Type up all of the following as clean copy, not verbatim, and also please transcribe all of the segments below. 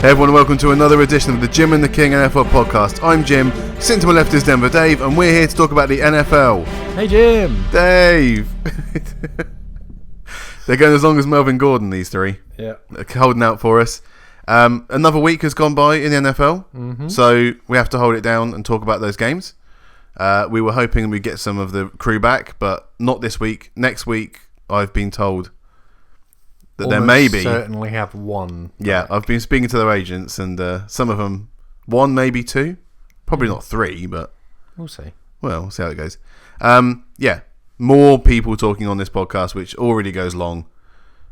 Hey everyone, welcome to another edition of the Jim and the King NFL podcast. I'm Jim, sitting to my left is Denver Dave, and we're here to talk about the NFL. Hey Jim! Dave! They're going as long as Melvin Gordon, these three. Yeah. They're holding out for us. Another week has gone by in the NFL, so we have to hold it down and talk about those games. We were hoping we'd get some of the crew back, but not this week. Next week, I've been told that Almost there may be. Certainly have one. Yeah, I've been speaking to their agents, and some of them, one, maybe two, probably not three, but we'll see. Well, we'll see how it goes. Yeah, more people talking on this podcast, which already goes long,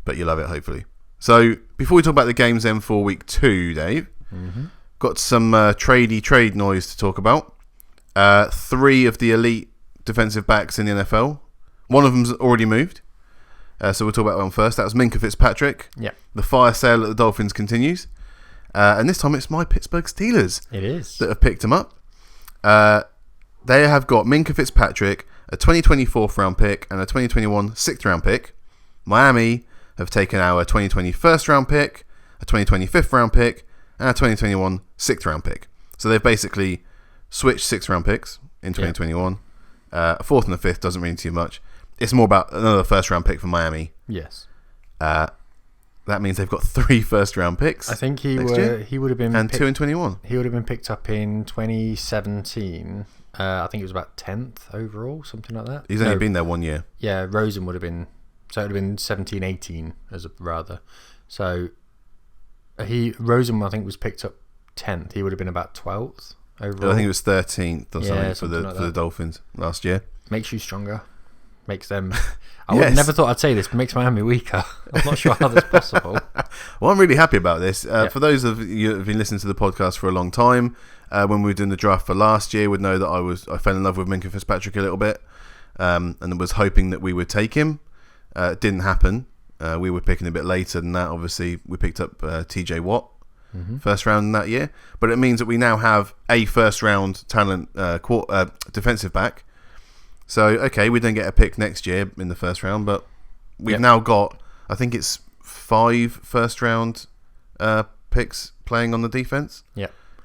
but you love it, hopefully. So, before we talk about the games then for week 2, Dave, got some trade noise to talk about. 3 of the elite defensive backs in the NFL. One of them's already moved. So we'll talk about that one first. That was Minka Fitzpatrick. Yeah. The fire sale at the Dolphins continues. And this time it's my Pittsburgh Steelers. It is. That have picked him up. They have got Minka Fitzpatrick, a 2020 4th round pick, and a 2021 6th round pick. Miami have taken our 2020 1st round pick, a 2020 5th round pick, and a 2021 6th round pick. So they've basically switched 6th round picks in 2021. A 4th and a 5th doesn't mean too much. It's more about another 1st round pick for Miami. Yes. That means they've got 3 1st round picks. I think he would have been and 2 in 21. He would have been picked up in 2017. I think it was about 10th overall, something like that. He's only been there 1 year. Yeah, Rosen would have been, so it would have been 17-18 as a rather. So Rosen I think was picked up 10th. He would have been about 12th overall. I think it was 13th or something for the Dolphins last year. Makes you stronger. Makes them. I would never thought I'd say this, but makes Miami weaker. I'm not sure how that's possible. Well, I'm really happy about this. For those of you who have been listening to the podcast for a long time, when we were doing the draft for last year, would know that I fell in love with Minka Fitzpatrick a little bit, and was hoping that we would take him. It didn't happen. We were picking a bit later than that. Obviously, we picked up TJ Watt, 1st round in that year. But it means that we now have a 1st round talent defensive back. So, okay, we don't get a pick next year in the 1st round, but we've now got, I think it's 5 1st round picks playing on the defense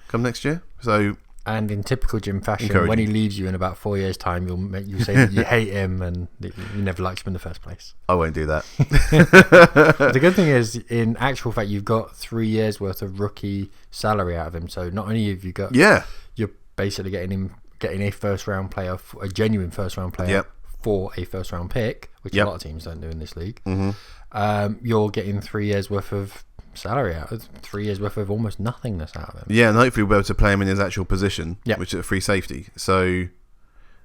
come next year. So, and in typical Jim fashion, when he leaves you in about 4 years' time, you say that you hate him and that you never liked him in the first place. I won't do that. The good thing is, in actual fact, you've got 3 years worth of rookie salary out of him. So not only have you got, you're basically getting a 1st round player, a genuine 1st round player for a 1st round pick, which a lot of teams don't do in this league. You're getting 3 years worth of salary out of 3 years worth of almost nothingness out of him. Yeah, and hopefully we'll be able to play him in his actual position, which is a free safety. So,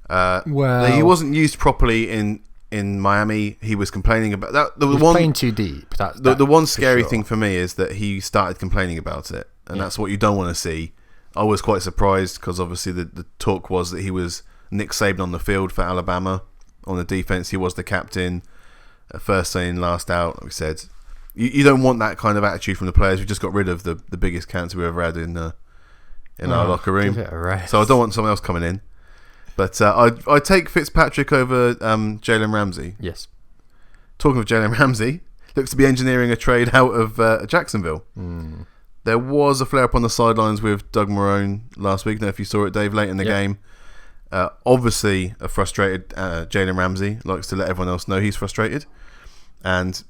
he wasn't used properly in Miami. He was complaining about that. He was playing too deep. The one scary thing for me is that he started complaining about it, and that's what you don't want to see. I was quite surprised because obviously the talk was that he was Nick Saban on the field for Alabama. On the defense, he was the captain. First in, last out, like we said. You don't want that kind of attitude from the players. We just got rid of the biggest cancer we ever had in our locker room. Give it a rest. So I don't want someone else coming in. But I'd take Fitzpatrick over Jalen Ramsey. Yes. Talking of Jalen Ramsey, looks to be engineering a trade out of Jacksonville. There was a flare-up on the sidelines with Doug Marrone last week. I don't know if you saw it, Dave, late in the game. Obviously, a frustrated Jalen Ramsey likes to let everyone else know he's frustrated. And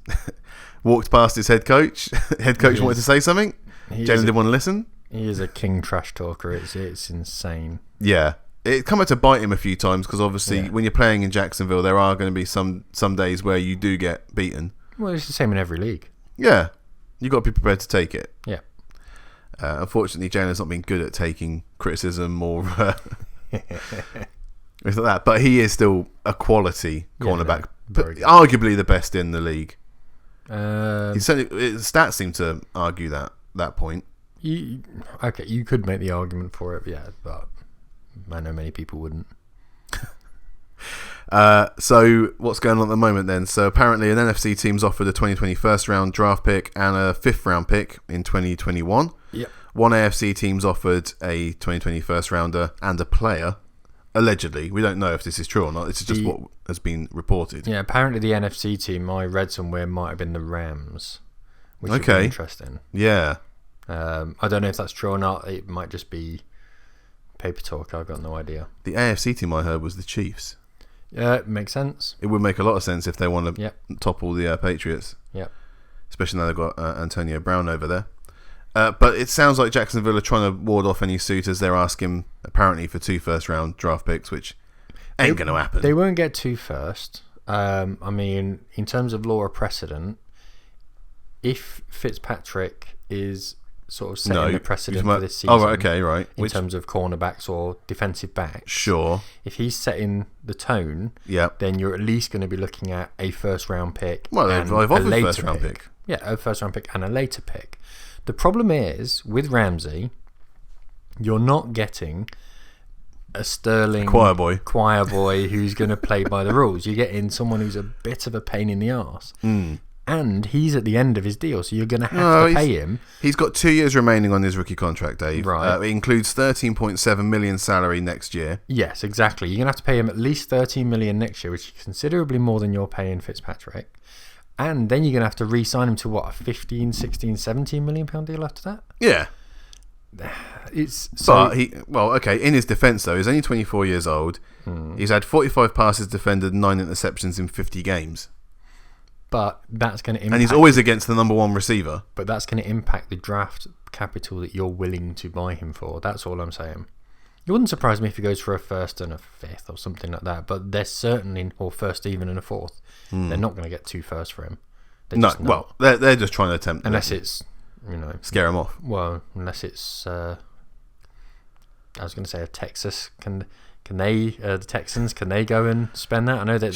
walked past his head coach. Head coach wanted to say something. Jalen didn't want to listen. He is a king trash talker. It's insane. Yeah. It come out to bite him a few times because obviously when you're playing in Jacksonville, there are going to be some days where you do get beaten. Well, it's the same in every league. Yeah. You've got to be prepared to take it. Yeah. Unfortunately, Jalen's not been good at taking criticism or things like that. But he is still a quality cornerback, arguably the best in the league. His stats seem to argue that point. You could make the argument for it, but I know many people wouldn't. So what's going on at the moment then? So apparently an NFC team's offered a 2020 1st round draft pick and a 5th round pick in 2021. Yep. One AFC team's offered a 2020 1st rounder and a player. Allegedly, we don't know if this is true or not. This is just what has been reported. Yeah, apparently the NFC team I read somewhere might have been the Rams, which would be interesting. Yeah. I don't know if that's true or not. It might just be paper talk. I've got no idea. The AFC team I heard was the Chiefs. Yeah, it makes sense. It would make a lot of sense if they want to topple the Patriots. Yep. Especially now they've got Antonio Brown over there. But it sounds like Jacksonville are trying to ward off any suitors. They're asking, apparently, for 2 first-round draft picks, which ain't going to happen. They won't get 2 first. I mean, in terms of law of precedent, if Fitzpatrick is sort of setting the precedent for this season. Oh, right, okay, right. In terms of cornerbacks or defensive backs. Sure. If he's setting the tone, then you're at least going to be looking at a first-round pick. Well, they've offered a first-round pick. Yeah, a first-round pick and a later pick. The problem is, with Ramsey, you're not getting a sterling choir boy who's going to play by the rules. You're getting someone who's a bit of a pain in the arse. And he's at the end of his deal, so you're going to have to pay him. He's got 2 years remaining on his rookie contract, Dave. Right. It includes $13.7 million salary next year. Yes, exactly. You're going to have to pay him at least $13 million next year, which is considerably more than you're paying Fitzpatrick. And then you're going to have to re-sign him to, what, a 15, 16, 17 million pound deal after that? Yeah. It's so. But in his defence, though, he's only 24 years old. He's had 45 passes defended and 9 interceptions in 50 games. But that's going to impact... And he's always against the number 1 receiver. But that's going to impact the draft capital that you're willing to buy him for. That's all I'm saying. It wouldn't surprise me if he goes for a 1st and a 5th or something like that. But they're certainly... Or 1st even and a 4th. They're not going to get 2 firsts for him. They're just trying to attempt... Unless it's, scare him off. Well, unless it's... I was going to say a Texas... Can they, the Texans, can they go and spend that? I know that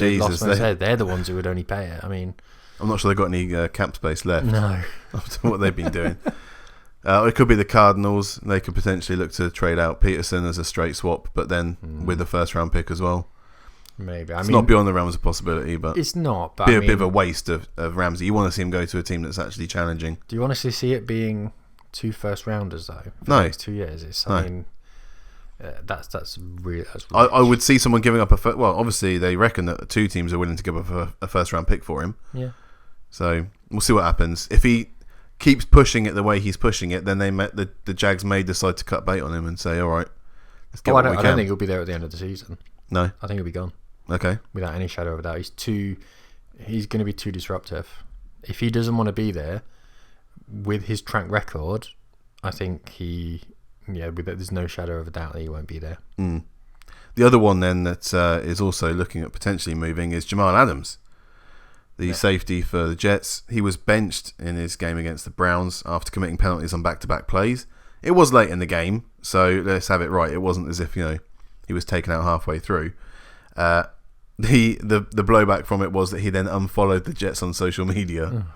they're the ones who would only pay it. I mean... I'm not sure they've got any cap space left. No. After what they've been doing. It could be the Cardinals. They could potentially look to trade out Peterson as a straight swap, but then with a first-round pick as well. Maybe. It's not beyond the realms of possibility, but... It's not, but be a bit of a waste of Ramsey. You want to see him go to a team that's actually challenging. Do you honestly see it being 2 first-rounders, though? For the next 2 years? I mean... That's really. I would see someone giving up a obviously they reckon that 2 teams are willing to give up a first round pick for him. Yeah. So we'll see what happens. If he keeps pushing it the way he's pushing it, then the Jags may decide to cut bait on him and say, all right, let's get what we can. I don't think he'll be there at the end of the season. No, I think he'll be gone. Okay. Without any shadow of a doubt, he's going to be too disruptive. If he doesn't want to be there, with his track record, I think there's no shadow of a doubt that he won't be there. The other one then that is also looking at potentially moving is Jamal Adams, the safety for the Jets. He was benched in his game against the Browns after committing penalties on back-to-back plays. It was late in the game, so let's have it right. It wasn't as if he was taken out halfway through. The blowback from it was that he then unfollowed the Jets on social media.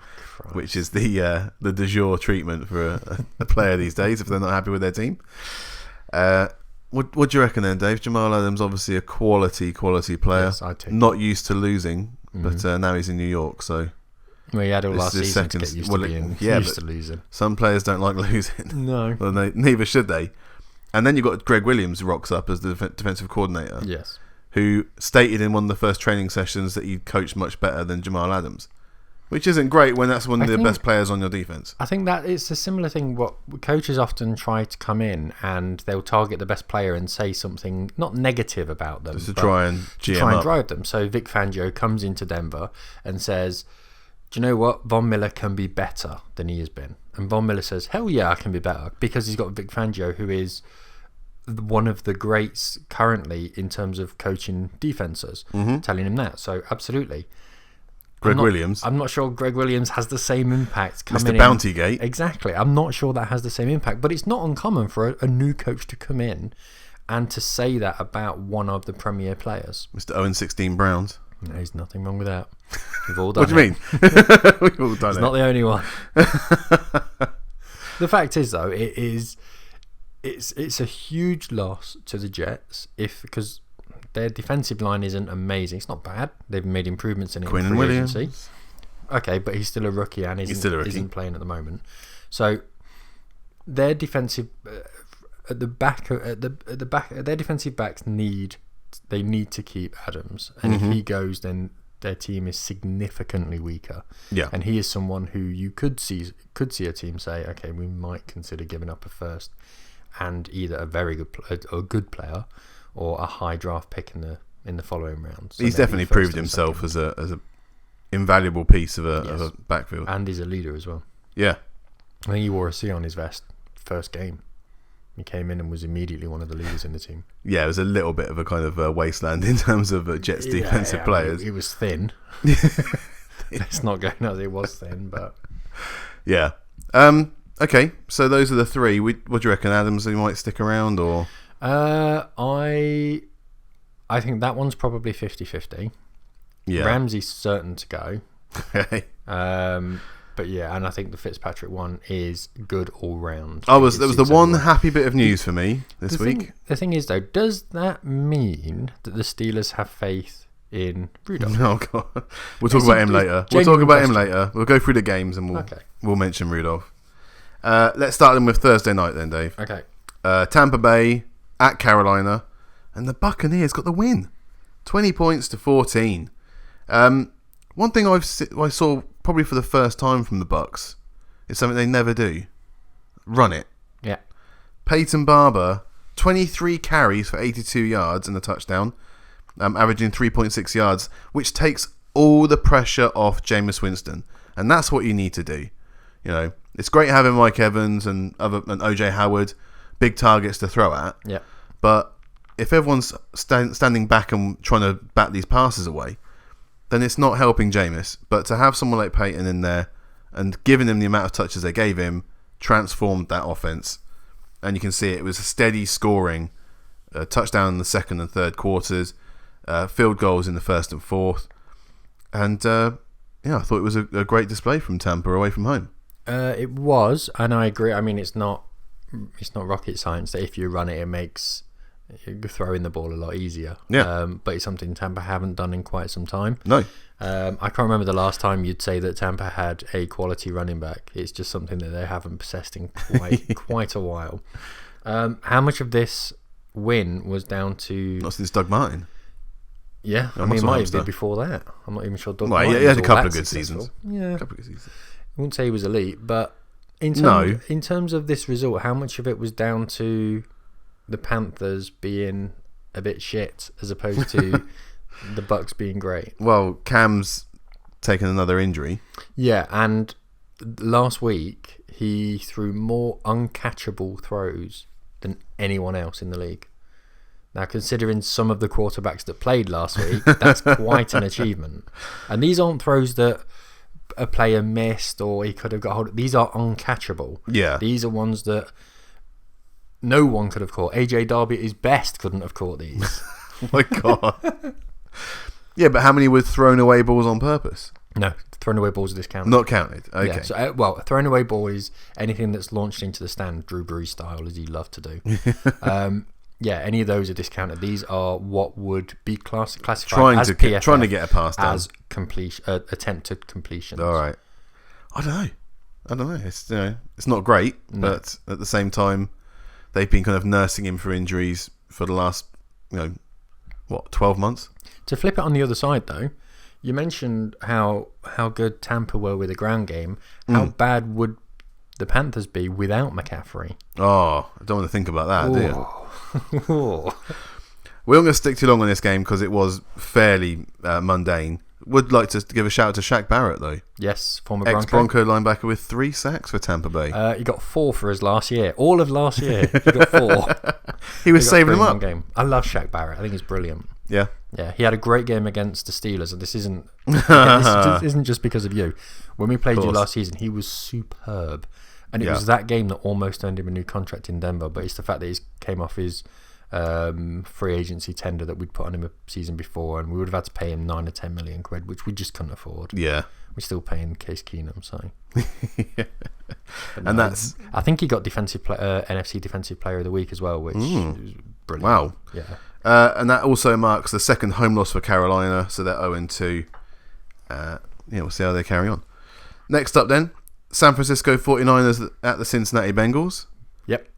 Which is the de jour treatment for a player these days if they're not happy with their team. What do you reckon then, Dave? Jamal Adams, obviously a quality player. Yes, I'd take not used to losing, but now he's in New York, so... Well, he had all last season to get used to losing. Some players don't like losing. No. Well, neither should they. And then you've got Greg Williams rocks up as the defensive coordinator. Yes. Who stated in one of the first training sessions that he coached much better than Jamal Adams. Which isn't great when that's one of the best players on your defense. I think that it's a similar thing. What coaches often try to come in and they'll target the best player and say something not negative about them, just to try and drive them. So Vic Fangio comes into Denver and says, "Do you know what? Von Miller can be better than he has been." And Von Miller says, "Hell yeah, I can be better," because he's got Vic Fangio, who is one of the greats currently in terms of coaching defenses, telling him that. So absolutely. Williams. I'm not sure Greg Williams has the same impact coming Mr. Bountygate. Exactly. I'm not sure that has the same impact, but it's not uncommon for a new coach to come in and to say that about one of the premier players. Mr. 0-16 Browns. No, there's nothing wrong with that. We've all done What do you mean? We've all done He's not the only one. The fact is, though, it's a huge loss to the Jets because their defensive line isn't amazing. It's not bad. They've made improvements in it. Quinn and Williams. Agency. Okay, but he's still a rookie and isn't playing at the moment. So their defensive at the back their defensive backs need to keep Adams, and if he goes, then their team is significantly weaker. Yeah. And he is someone who you could see a team say, okay, we might consider giving up a first and either a very good player or a high draft pick in the following rounds. So he's definitely proved himself as a invaluable piece of a backfield. And he's a leader as well. Yeah. I think he wore a C on his vest first game. He came in and was immediately one of the leaders in the team. Yeah, it was a little bit of a kind of wasteland in terms of Jets defensive players. It was thin. Let's not go. No, it was thin, but yeah. Okay, so those are the three. What do you reckon, Adams? He might stick around, or I think that one's probably 50-50. Yeah, Ramsey's certain to go. Okay. But yeah, and I think the Fitzpatrick one is good all round. There was the one happy bit of news for me this week. The thing is, though, does that mean that the Steelers have faith in Rudolph? Oh God, we'll talk about him later. We'll go through the games and we'll mention Rudolph. Let's start them with Thursday night then, Dave. Okay. Tampa Bay at Carolina, and the Buccaneers got the win, 20 points to 14. One thing I saw probably for the first time from the Bucs is something they never do: run it. Yeah. Peyton Barber, 23 carries for 82 yards and a touchdown, averaging 3.6 yards, which takes all the pressure off Jameis Winston, and that's what you need to do. You know, it's great having Mike Evans and OJ Howard, big targets to throw at. Yeah. But if everyone's standing back and trying to bat these passes away, then it's not helping Jameis. But to have someone like Peyton in there and giving him the amount of touches they gave him transformed that offense. And you can see it was a steady scoring, touchdown in the second and third quarters, field goals in the first and fourth. And I thought it was a great display from Tampa away from home. It was, and I agree. I mean, it's not rocket science that if you run it, it makes throwing the ball a lot easier. Yeah. But it's something Tampa haven't done in quite some time. No. I can't remember the last time you'd say that Tampa had a quality running back. It's just something that they haven't possessed in quite a while. How much of this win was down to... Not since Doug Martin. Yeah, I mean, might have been before that. I'm not even sure Doug Martin he had a couple of good successful. seasons. Yeah. A couple of good seasons. I wouldn't say he was elite, but in terms of this result, how much of it was down to the Panthers being a bit shit as opposed to the Bucs being great? Well, Cam's taken another injury. Yeah, and last week he threw more uncatchable throws than anyone else in the league. Now, considering some of the quarterbacks that played last week, that's quite an achievement. And these aren't throws that a player missed or he could have got hold of. These are uncatchable. Yeah. These are ones that no one could have caught. AJ Darby at his best couldn't have caught these. Oh my God. Yeah, but how many were thrown away balls on purpose? No, thrown away balls are discounted. Not counted. Okay. Yeah, so, a thrown away ball is anything that's launched into the stand, Drew Brees style, as he loved to do. Yeah, any of those are discounted. These are what would be classified as PFF, trying to get a pass down. As attempted completions. All right. I don't know. It's not great, but at the same time, they've been kind of nursing him for injuries for the last 12 months. To flip it on the other side, though, you mentioned how good Tampa were with the ground game. How bad would the Panthers be without McCaffrey? Oh, I don't want to think about that, do you? We're not going to stick too long on this game because it was fairly mundane. Would like to give a shout out to Shaq Barrett, though. Yes, former Bronco. Ex-Bronco linebacker with 3 sacks for Tampa Bay. He got 4 for his last year. All of last year, he got 4. He was saving them up. Game. I love Shaq Barrett. I think he's brilliant. Yeah. Yeah, he had a great game against the Steelers, and this isn't just because of you. When we played you last season, he was superb. And it was that game that almost earned him a new contract in Denver, but it's the fact that he came off his free agency tender that we'd put on him a season before, and we would have had to pay him 9 or 10 million quid, which we just couldn't afford. Yeah. We're still paying Case Keenum, so. Yeah. And that's... I think he got NFC Defensive Player of the Week as well, which was brilliant. Wow. Yeah. And that also marks the second home loss for Carolina, so they're 0-2. We'll see how they carry on. Next up then, San Francisco 49ers at the Cincinnati Bengals. Yep.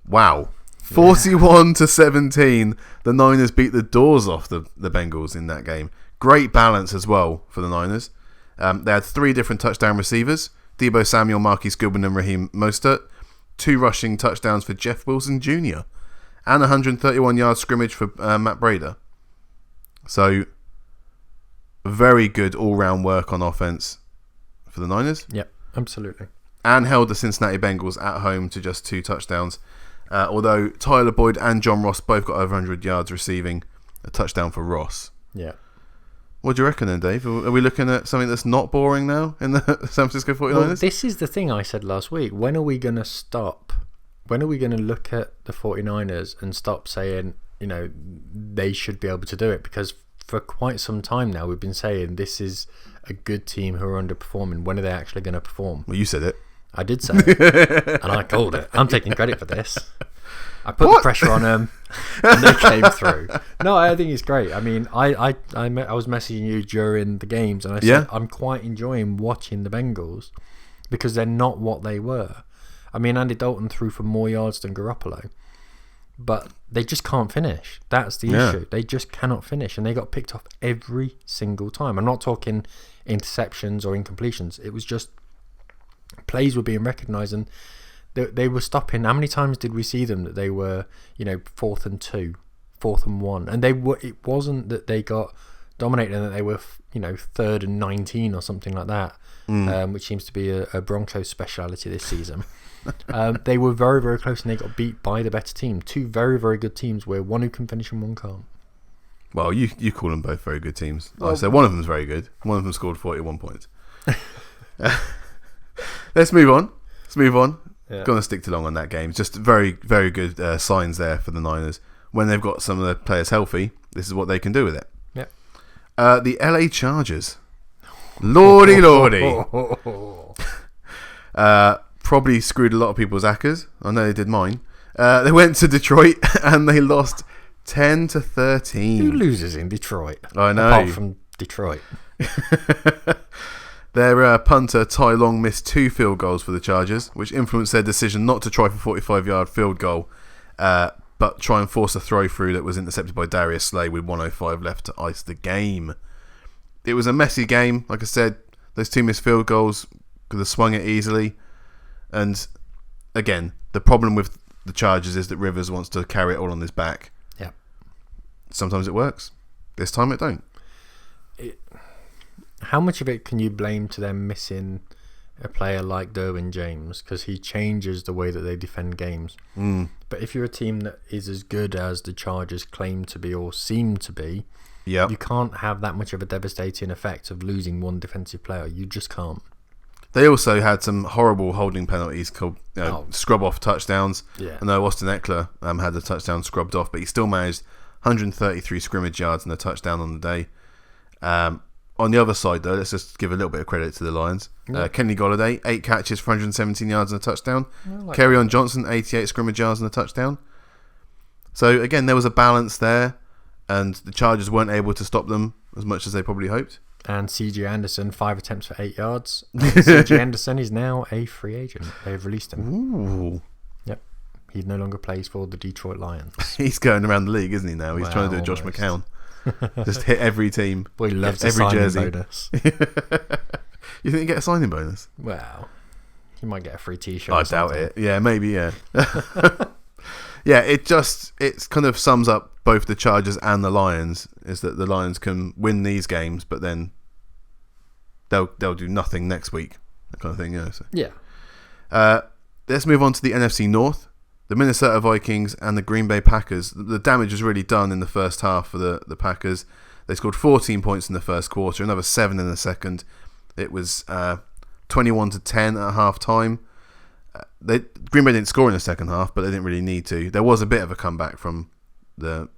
Wow. 41-17. The Niners beat the doors off the Bengals in that game. Great balance as well for the Niners. They had 3 different touchdown receivers: Deebo Samuel, Marquise Goodwin, and Raheem Mostert. 2 rushing touchdowns for Jeff Wilson Jr. and 131-yard scrimmage for Matt Breida. So, very good all-round work on offense for the Niners. Yep, absolutely. And held the Cincinnati Bengals at home to just 2 touchdowns. Although Tyler Boyd and John Ross both got over 100 yards receiving, a touchdown for Ross. Yeah. What do you reckon then, Dave? Are we looking at something that's not boring now in the San Francisco 49ers? Well, this is the thing I said last week. When are we going to stop? When are we going to look at the 49ers and stop saying, they should be able to do it? Because for quite some time now, we've been saying this is a good team who are underperforming. When are they actually going to perform? Well, you said it. I did say it, and I called it. I'm taking credit for this. I put the pressure on them, and they came through. No, I think it's great. I mean, I was messaging you during the games, and I said I'm quite enjoying watching the Bengals because they're not what they were. I mean, Andy Dalton threw for more yards than Garoppolo, but they just can't finish. That's the issue. They just cannot finish, and they got picked off every single time. I'm not talking interceptions or incompletions. It was just plays were being recognised, and they were stopping. How many times did we see them that they were, 4th and 2, 4th and 1, and they were. It wasn't that they got dominated and that they were, 3rd and 19 or something like that, which seems to be a Broncos speciality this season. They were very, very close, and they got beat by the better team. 2 very, very good teams, where one who can finish and one can't. Well, you call them both very good teams. I say one of them's very good. One of them scored 41 points. Let's move on. Yeah. Going to stick too long on that game. Just very, very good signs there for the Niners. When they've got some of the players healthy, this is what they can do with it. Yeah. The LA Chargers. Lordy. Probably screwed a lot of people's accas. I know they did mine. They went to Detroit and they lost 10-13. Who loses in Detroit? I know. Apart from Detroit. Their punter, Ty Long, missed 2 field goals for the Chargers, which influenced their decision not to try for 45-yard field goal, but try and force a throw-through that was intercepted by Darius Slay with 1:05 left to ice the game. It was a messy game. Like I said, those 2 missed field goals could have swung it easily. And, again, the problem with the Chargers is that Rivers wants to carry it all on his back. Yeah. Sometimes it works. This time it don't. How much of it can you blame to them missing a player like Derwin James? Because he changes the way that they defend games. But if you're a team that is as good as the Chargers claim to be or seem to be, you can't have that much of a devastating effect of losing one defensive player. You just can't. They also had some horrible holding penalties called scrub-off touchdowns. Yeah. I know Austin Eckler had the touchdown scrubbed off, but he still managed 133 scrimmage yards and a touchdown on the day. On the other side, though, let's just give a little bit of credit to the Lions. Kenny Golladay, 8 catches for 117 yards and a touchdown. Kerryon Johnson, 88 scrimmage yards and a touchdown. So, again, there was a balance there, and the Chargers weren't able to stop them as much as they probably hoped. And C.J. Anderson, 5 attempts for 8 yards. C.J. Anderson is now a free agent. They've released him. Ooh. Yep. He no longer plays for the Detroit Lions. He's going around the league, isn't he, now? He's trying to do a Josh McCown. Just hit every team. Well, he loves every jersey. Bonus. You think you get a signing bonus? Well, you might get a free T-shirt. I doubt it. Yeah, maybe. Yeah. Yeah. It kind of sums up both the Chargers and the Lions. Is that the Lions can win these games, but then they'll do nothing next week. That kind of thing. Yeah. So. Yeah. Let's move on to the NFC North. The Minnesota Vikings and the Green Bay Packers. The damage was really done in the first half for the Packers. They scored 14 points in the first quarter, another 7 in the second. It was 21-10 at half time. Green Bay didn't score in the second half, but they didn't really need to. There was a bit of a comeback from the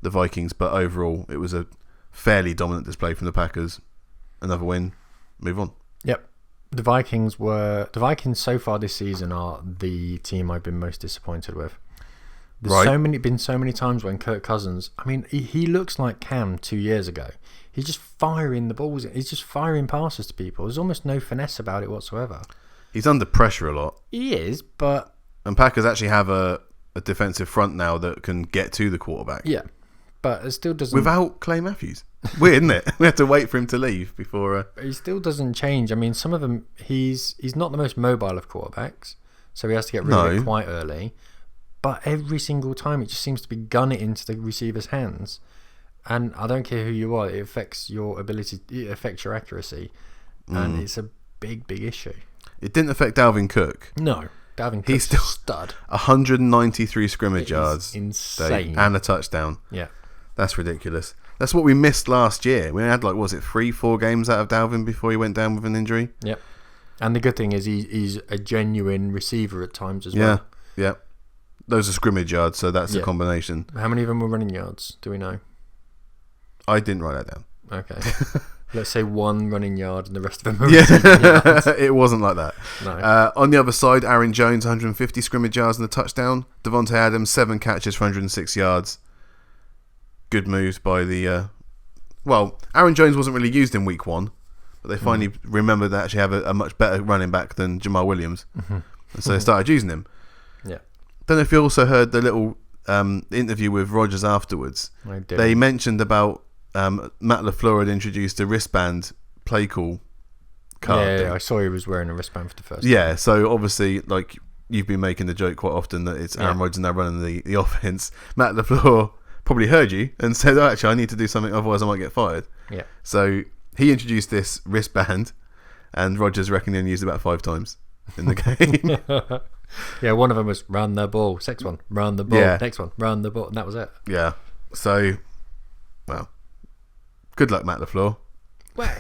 Vikings, but overall it was a fairly dominant display from the Packers. Another win. Move on. Yep. The Vikings so far this season are the team I've been most disappointed with. There's been so many times when Kirk Cousins, I mean, he looks like Cam 2 years ago. He's just firing the balls. He's just firing passes to people. There's almost no finesse about it whatsoever. He's under pressure a lot. He is, but... And Packers actually have a defensive front now that can get to the quarterback. Yeah, but it still doesn't... Without Clay Matthews. Weird, isn't it? We had to wait for him to leave before. But he still doesn't change. I mean, some of them, he's not the most mobile of quarterbacks, so he has to get rid of it quite early. But every single time, it just seems to be gun it into the receiver's hands. And I don't care who you are, it affects your ability, it affects your accuracy. And it's a big, big issue. It didn't affect Dalvin Cook. No. Dalvin Cook's He's still a stud. 193 scrimmage yards. Insane. And a touchdown. Yeah. That's ridiculous. That's what we missed last year. We had 3-4 games out of Dalvin before he went down with an injury. Yep. And the good thing is he's a genuine receiver at times as well. Yeah. Those are scrimmage yards, so that's a combination. How many of them were running yards? Do we know? I didn't write that down. Okay. Let's say 1 running yard and the rest of them were receiving yards. It wasn't like that. No. On the other side, Aaron Jones, 150 scrimmage yards and a touchdown. Devontae Adams, 7 catches for 106 yards. Good moves by the... Aaron Jones wasn't really used in week 1, but they finally remembered they actually have a much better running back than Jamal Williams. And so they started using him. Yeah. Don't know if you also heard the little interview with Rodgers afterwards. I did. They mentioned about Matt LaFleur had introduced a wristband play call card. Yeah, I saw he was wearing a wristband for the first time. time. So obviously, you've been making the joke quite often that it's Aaron Rodgers now running the offense. Matt LaFleur probably heard you and said, "Oh, actually, I need to do something, otherwise I might get fired." Yeah. So he introduced this wristband, and Rodgers reckoned he only used it about 5 times in the game. Yeah, one of them was run the ball. Next one, run the ball. Yeah. Next one, run the ball. And that was it. Yeah. So, good luck, Matt LaFleur. Well,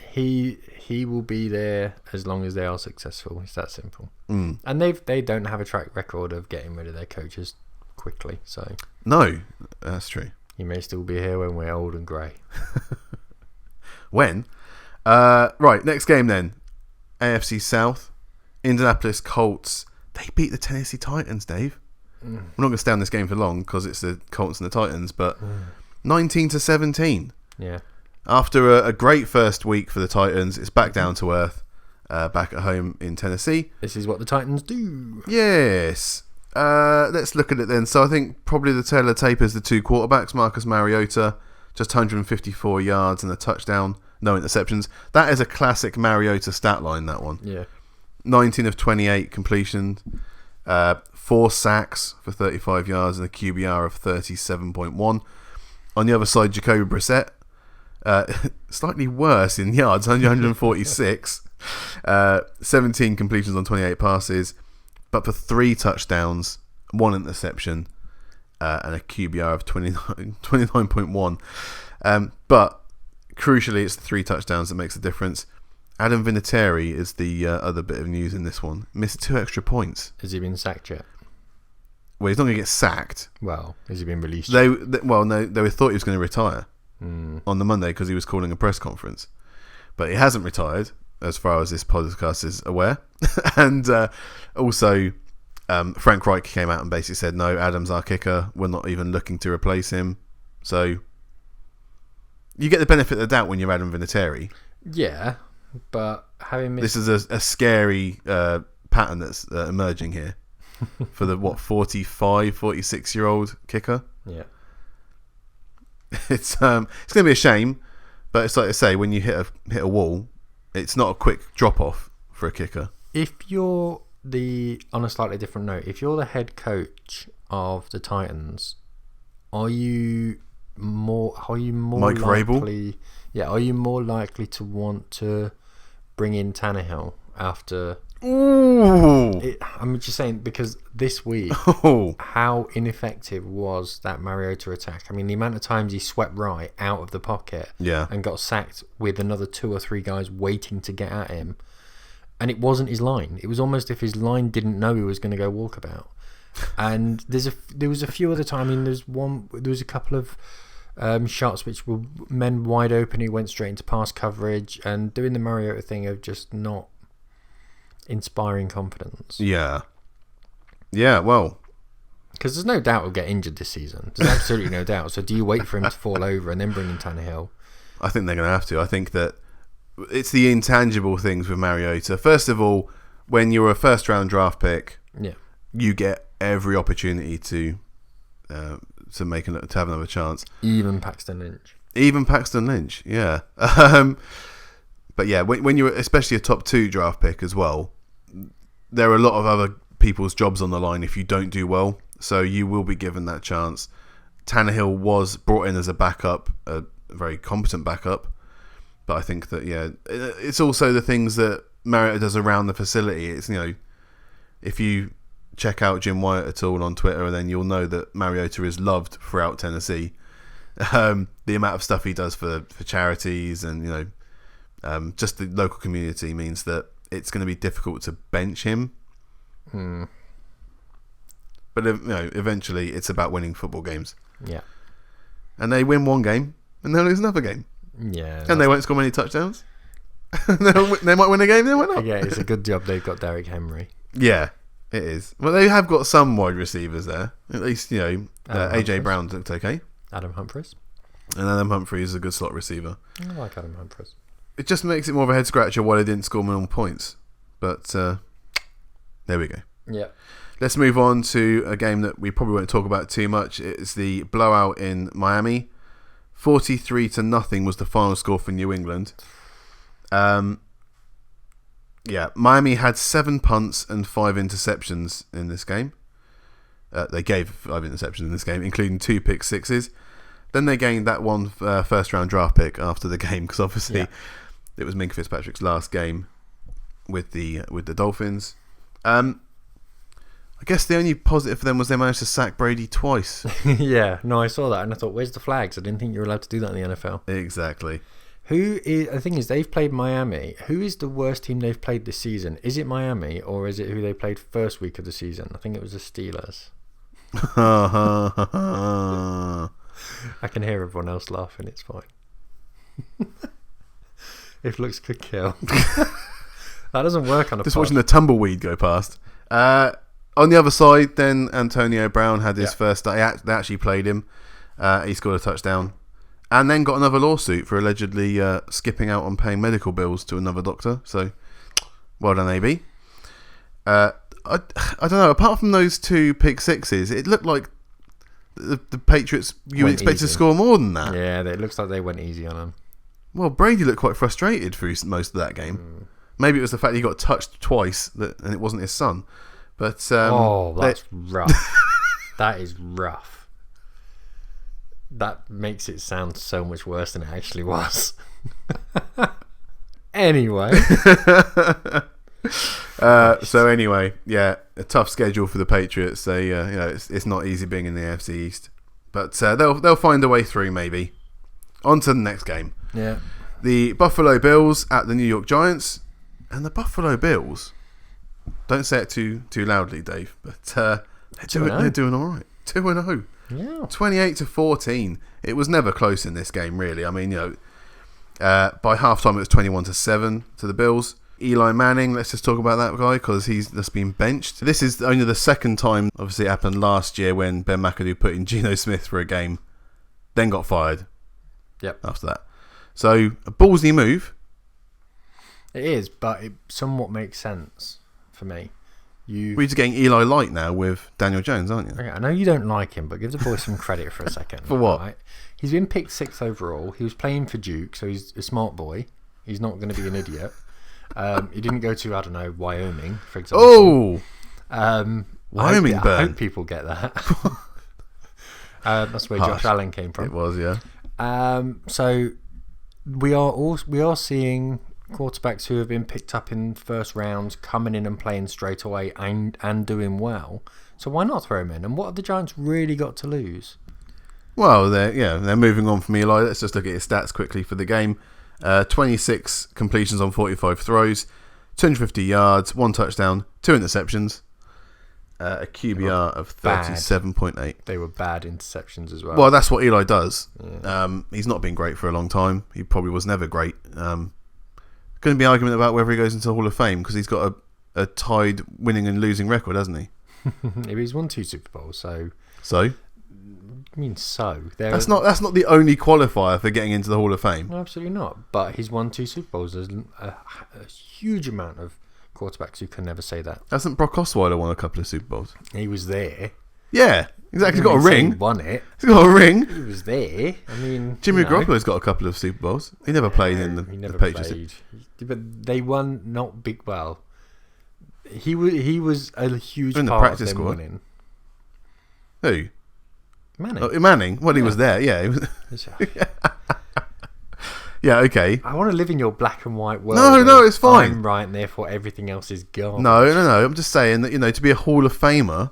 he will be there as long as they are successful. It's that simple. And they don't have a track record of getting rid of their coaches quickly. So no, that's true. He may still be here when we're old and grey. When? Right, next game then. AFC South. Indianapolis Colts. They beat the Tennessee Titans, Dave. We're not going to stay on this game for long because it's the Colts and the Titans, but 19-17. Yeah. After a great first week for the Titans, it's back down to earth, back at home in Tennessee. This is what the Titans do. Yes. Let's look at it then. So I think probably the tail of the tape is the 2 quarterbacks. Marcus Mariota, just 154 yards and a touchdown, no interceptions. That is a classic Mariota stat line, that one. Yeah. 19 of 28 completion, 4 sacks for 35 yards and a QBR of 37.1. On the other side, Jacoby Brissett, slightly worse in yards, 146, 17 completions on 28 passes, but for 3 touchdowns, 1 interception, and a QBR of 29.1. But crucially, it's the 3 touchdowns that makes the difference. Adam Vinatieri is the other bit of news in this one. Missed 2 extra points. Has he been sacked yet? Well, he's not going to get sacked. Well, has he been released? No, they thought he was going to retire on the Monday because he was calling a press conference. But he hasn't retired, as far as this podcast is aware. And also, Frank Reich came out and basically said, no, Adam's our kicker. We're not even looking to replace him. So, you get the benefit of the doubt when you're Adam Vinatieri. Yeah. But having this is a scary pattern that's emerging here for the 46-year-old kicker. Yeah, it's going to be a shame, but it's like I say, when you hit a wall, it's not a quick drop off for a kicker. If you're on a slightly different note, if you're the head coach of the Titans, are you more Mike likely? Vrabel? Yeah, are you more likely to want to bring in Tannehill after? Ooh. I'm just saying because this week, how ineffective was that Mariota attack? I mean, the amount of times he swept right out of the pocket, and got sacked with another 2 or 3 guys waiting to get at him, and it wasn't his line. It was almost if his line didn't know he was going to go walkabout. And there was a few other times. I mean, there was a couple of shots which were men wide open who went straight into pass coverage and doing the Mariota thing of just not inspiring confidence. Yeah, well, because there's no doubt he'll get injured this season. There's absolutely no doubt. So do you wait for him to fall over and then bring in Tannehill? I think they're going to have to. I think that it's the intangible things with Mariota. First of all, when you're a first round draft pick, you get every opportunity to have another chance. Even Paxton Lynch. Even Paxton Lynch, yeah. But yeah, when you're especially a top 2 draft pick as well, there are a lot of other people's jobs on the line if you don't do well. So you will be given that chance. Tannehill was brought in as a backup, a very competent backup. But I think that, yeah, it's also the things that Mariota does around the facility. It's, if you check out Jim Wyatt at all on Twitter, then you'll know that Mariota is loved throughout Tennessee. The amount of stuff he does for charities and, just the local community means that it's going to be difficult to bench him. But eventually it's about winning football games. Yeah. And they win one game and they'll lose another game. Yeah. And they won't score many touchdowns. They might win a game, they might not. Yeah, it's a good job they've got Derrick Henry. Yeah, it is. Well, they have got some wide receivers there. At least, AJ Brown looked okay. Adam Humphries. And Adam Humphries is a good slot receiver. I like Adam Humphries. It just makes it more of a head scratcher why they didn't score more points. But there we go. Yeah. Let's move on to a game that we probably won't talk about too much. It's the blowout in Miami. 43-0 was the final score for New England. Miami had 7 punts and 5 interceptions in this game. They gave 5 interceptions in this game, including 2 pick sixes. Then they gained that one first round draft pick after the game because obviously it was Minka Fitzpatrick's last game with the Dolphins. I guess the only positive for them was they managed to sack Brady twice. Yeah, no, I saw that and I thought, where's the flags? I didn't think you were allowed to do that in the NFL. Exactly. The thing is, they've played Miami. Who is the worst team they've played this season? Is it Miami or is it who they played first week of the season? I think it was the Steelers. I can hear everyone else laughing. It's fine. If looks could kill. That doesn't work on a Just watching the tumbleweed go past. On the other side, then Antonio Brown had his first. They actually played him. He scored a touchdown, and then got another lawsuit for allegedly skipping out on paying medical bills to another doctor. So, well done, AB. I don't know. Apart from those 2 pick sixes, it looked like the Patriots. You would expect to score more than that. Yeah, it looks like they went easy on them. Well, Brady looked quite frustrated through most of that game. Maybe it was the fact he got touched twice, and it wasn't his son. But that's rough. That is rough. That makes it sound so much worse than it actually was. Anyway. So anyway, yeah, a tough schedule for the Patriots. They, it's not easy being in the AFC East, but they'll find a way through. Maybe. On to the next game. Yeah. The Buffalo Bills at the New York Giants, and the Buffalo Bills. Don't say it too loudly, Dave. But they're doing all right. 2-0. Yeah. 28-14. It was never close in this game, really. I mean, by halftime it was 21-7 to the Bills. Eli Manning, let's just talk about that guy because he's just been benched. This is only the second time. Obviously, it happened last year when Ben McAdoo put in Geno Smith for a game, then got fired. Yep. After that, so a ballsy move. It is, but it somewhat makes sense for me. We're just getting Eli Light now with Daniel Jones, aren't you? Okay, I know you don't like him, but give the boy some credit for a second. For what? Right? He's been picked 6th overall. He was playing for Duke, so he's a smart boy. He's not going to be an idiot. He didn't go to, I don't know, Wyoming, for example. Wyoming burn. I hope people get that. That's where Josh Allen came from. It was, yeah. So we are seeing quarterbacks who have been picked up in first rounds coming in and playing straight away and doing well. So why not throw him in? And what have the Giants really got to lose? Well, they're moving on from Eli. Let's just look at his stats quickly for the game. 26 completions on 45 throws, 250 yards, 1 touchdown, 2 interceptions, a QBR of 37.8. They were bad interceptions as well. Well, that's what Eli does. Yeah. He's not been great for a long time. He probably was never great. Going to be an argument about whether he goes into the Hall of Fame because he's got a tied winning and losing record, hasn't he? He's won 2 Super Bowls, so. I mean, that's not the only qualifier for getting into the Hall of Fame. No, absolutely not. But he's won 2 Super Bowls. There's a huge amount of quarterbacks who can never say that. Hasn't Brock Osweiler won a couple of Super Bowls? He was there. Yeah. Exactly, he's got a ring. He won it. He's got a ring. He was there. I mean, Jimmy Garoppolo's got a couple of Super Bowls. He never played in the Patriots. Played. But they won not big. Well, he was a huge in the part practice of them squad. winning. Who? Manning. Oh, Manning. Well, he was there. Yeah. He was. Yeah. Okay. I want to live in your black and white world. No, it's fine. I'm right, and therefore everything else is gone. No. I'm just saying that to be a Hall of Famer,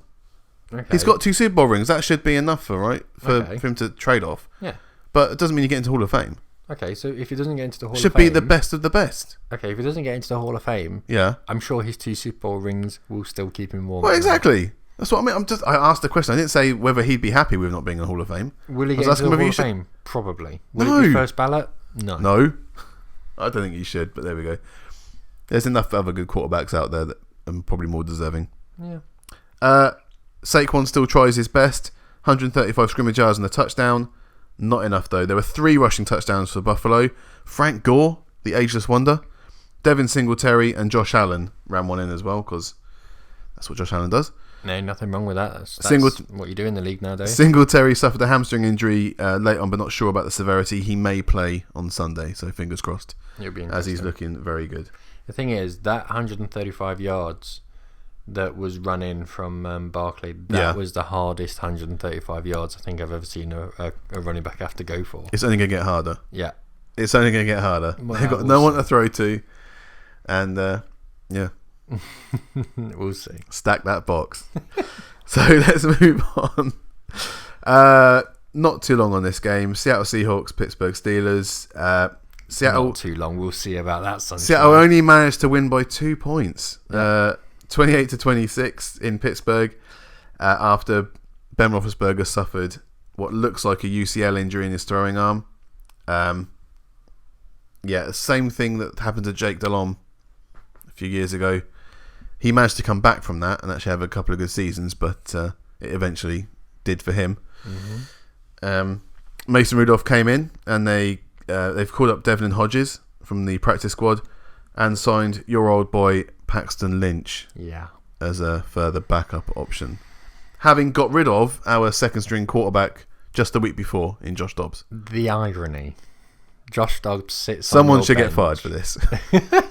he's got 2 Super Bowl rings. That should be enough for him to trade off. Yeah. But it doesn't mean you get into Hall of Fame. Okay, so if he doesn't get into the Hall of Should Fame... be the best of the best. Okay, if he doesn't get into the Hall of Fame... Yeah. I'm sure his 2 Super Bowl rings will still keep him warm. Well, exactly. That's what I mean. I asked the question. I didn't say whether he'd be happy with not being in the Hall of Fame. Will he get into the Hall of Fame? Probably. Will it be first ballot? No. I don't think he should, but there we go. There's enough other good quarterbacks out there that are probably more deserving. Yeah. Saquon still tries his best. 135 scrimmage yards and a touchdown. Not enough, though. There were 3 rushing touchdowns for Buffalo. Frank Gore, the ageless wonder. Devin Singletary and Josh Allen ran one in as well, because that's what Josh Allen does. No, nothing wrong with that. That's what you do in the league nowadays. Singletary suffered a hamstring injury late on, but not sure about the severity. He may play on Sunday, so fingers crossed. It'll be as he's looking very good. The thing is, that 135 yards that was running from Barkley, that was the hardest 135 yards I think I've ever seen a running back have to go for. It's only going to get harder. Yeah. It's only going to get harder. Well, They've got no one to throw to. And, yeah. We'll see. Stack that box. So let's move on. Not too long on this game. Seattle Seahawks, Pittsburgh Steelers. Seattle. Not too long. We'll see about that Sunday. Seattle only managed to win by 2 points. 28-26 in Pittsburgh after Ben Roethlisberger suffered what looks like a UCL injury in his throwing arm. Same thing that happened to Jake Delhomme a few years ago. He managed to come back from that and actually have a couple of good seasons, but it eventually did for him. Mm-hmm. Mason Rudolph came in, and they've called up Devlin Hodges from the practice squad and signed your old boy Paxton Lynch as a further backup option, having got rid of our second string quarterback just the week before in Josh Dobbs. The irony. Josh Dobbs sits Someone on should bench. Get fired for this.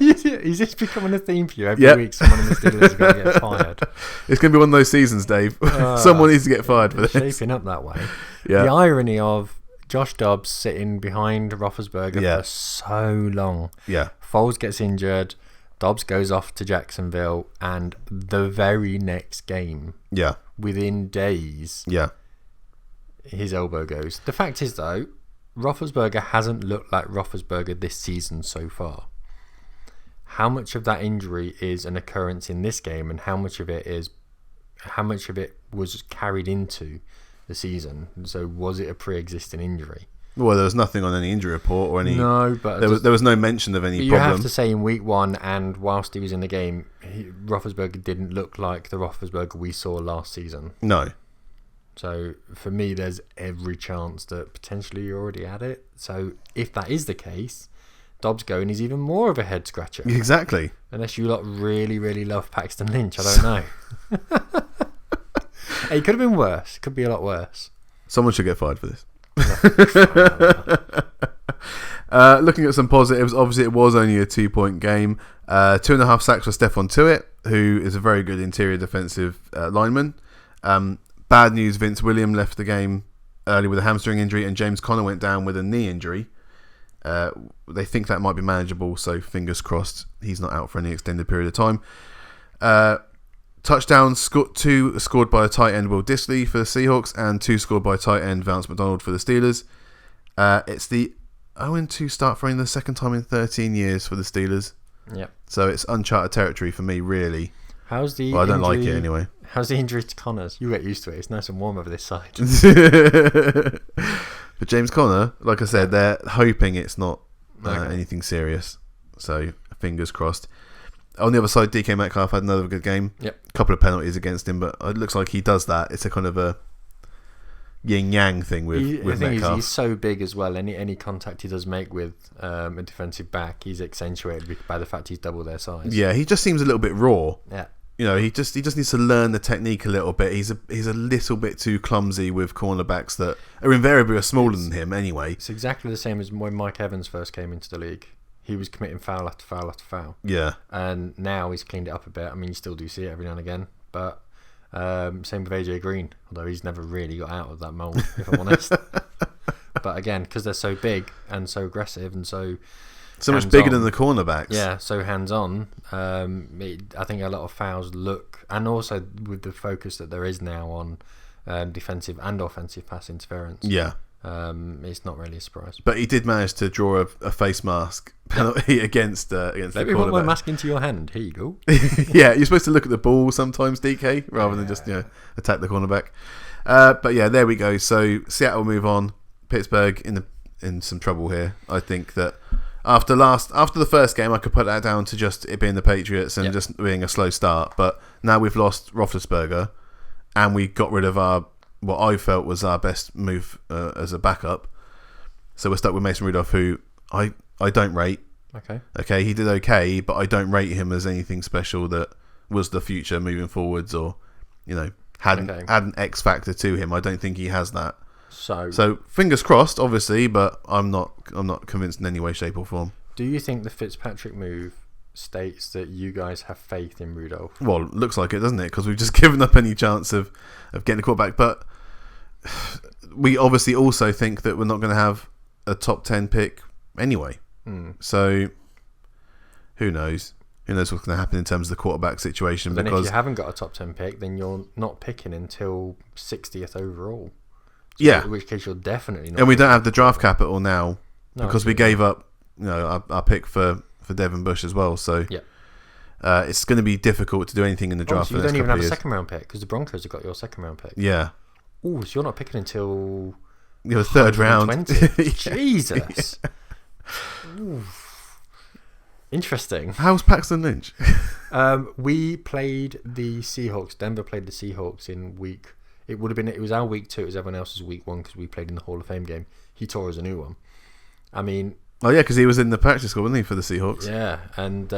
Is this becoming a theme for you? Every week someone in the Steelers is going to get fired. It's going to be one of those seasons, Dave. Someone needs to get fired for this. Shaping up that way. Yeah. The irony of Josh Dobbs sitting behind Roethlisberger for so long. Yeah. Foles gets injured. Dobbs goes off to Jacksonville, and the very next game, within days, his elbow goes. The fact is, though, Roethlisberger hasn't looked like Roethlisberger this season so far. How much of that injury is an occurrence in this game, and how much of it was carried into the season? So, was it a pre-existing injury? Well, there was nothing on any injury report or any. No, but there was no mention of any you problem. You have to say in week 1, and whilst he was in the game, Roethlisberger didn't look like the Roethlisberger we saw last season. No. So for me, there's every chance that potentially you already had it. So if that is the case, Dobbs going is even more of a head scratcher. Exactly. Unless you lot really, really love Paxton Lynch, I don't know. It could have been worse. It could be a lot worse. Someone should get fired for this. Looking at some positives, obviously it was only a 2-point game. 2.5 sacks for Stephon Tuitt, who is a very good interior defensive lineman. Bad news, Vince Williams left the game early with a hamstring injury, and James Conner went down with a knee injury. They think that might be manageable, so fingers crossed he's not out for any extended period of time. Touchdowns, 2 scored by a tight end Will Dissly for the Seahawks, and 2 scored by tight end Vance McDonald for the Steelers. It's the 0-2 start for the second time in 13 years for the Steelers. Yep. So it's uncharted territory for me, really. How's the I don't like it anyway. How's the injury to Connors? You get used to it. It's nice and warm over this side. But James Conner, like I said, they're hoping it's not anything serious. So fingers crossed. On the other side, DK Metcalf had another good game. Yep. A couple of penalties against him, but it looks like he does that. It's a kind of a yin-yang thing with Metcalf. He's so big as well. Any contact he does make with a defensive back, he's accentuated by the fact he's double their size. Yeah, he just seems a little bit raw. Yeah. he just needs to learn the technique a little bit. He's a little bit too clumsy with cornerbacks that are invariably smaller than him anyway. It's exactly the same as when Mike Evans first came into the league. He was committing foul after foul after foul. Yeah. And now he's cleaned it up a bit. I mean, you still do see it every now and again. But same with AJ Green, although he's never really got out of that mold, if I'm honest. But again, because they're so big and so aggressive and so much bigger than the cornerbacks. Yeah, so hands-on. I think a lot of fouls look, and also with the focus that there is now on defensive and offensive pass interference. Yeah. It's not really a surprise. But he did manage to draw a face mask penalty against the quarterback. Let me put my mask into your hand. Here you go. Yeah, you're supposed to look at the ball sometimes, DK, rather than just attack the cornerback. But yeah, there we go. So Seattle move on. Pittsburgh in some trouble here. I think that after the first game, I could put that down to just it being the Patriots and just being a slow start. But now we've lost Roethlisberger, and we got rid of what I felt was our best move as a backup. So we're stuck with Mason Rudolph, who I don't rate. Okay, he did okay, but I don't rate him as anything special that was the future moving forwards, or had an X factor to him. I don't think he has that. So fingers crossed, obviously, but I'm not convinced in any way, shape, or form. Do you think the Fitzpatrick move states that you guys have faith in Rudolph? Well, it looks like it, doesn't it? Because we've just given up any chance of getting a quarterback. But we obviously also think that we're not going to have a top 10 pick anyway. So who knows? Who knows what's going to happen in terms of the quarterback situation? Then if you haven't got a top 10 pick, then you're not picking until 60th overall. So in which case you're definitely not. And we don't have the draft capital now because we gave up our pick for Devin Bush as well. So it's going to be difficult to do anything in the draft. So you don't even have a second round pick because the Broncos have got your second round pick. Yeah. Oh, so you're not picking until your third round. Jesus. Interesting. How's Paxton Lynch? We played the Seahawks. Denver played the Seahawks in week. It was our week 2. It was everyone else's week 1 because we played in the Hall of Fame game. He tore us a new one. I mean. Oh yeah, because he was in the practice squad, wasn't he, for the Seahawks? Yeah, and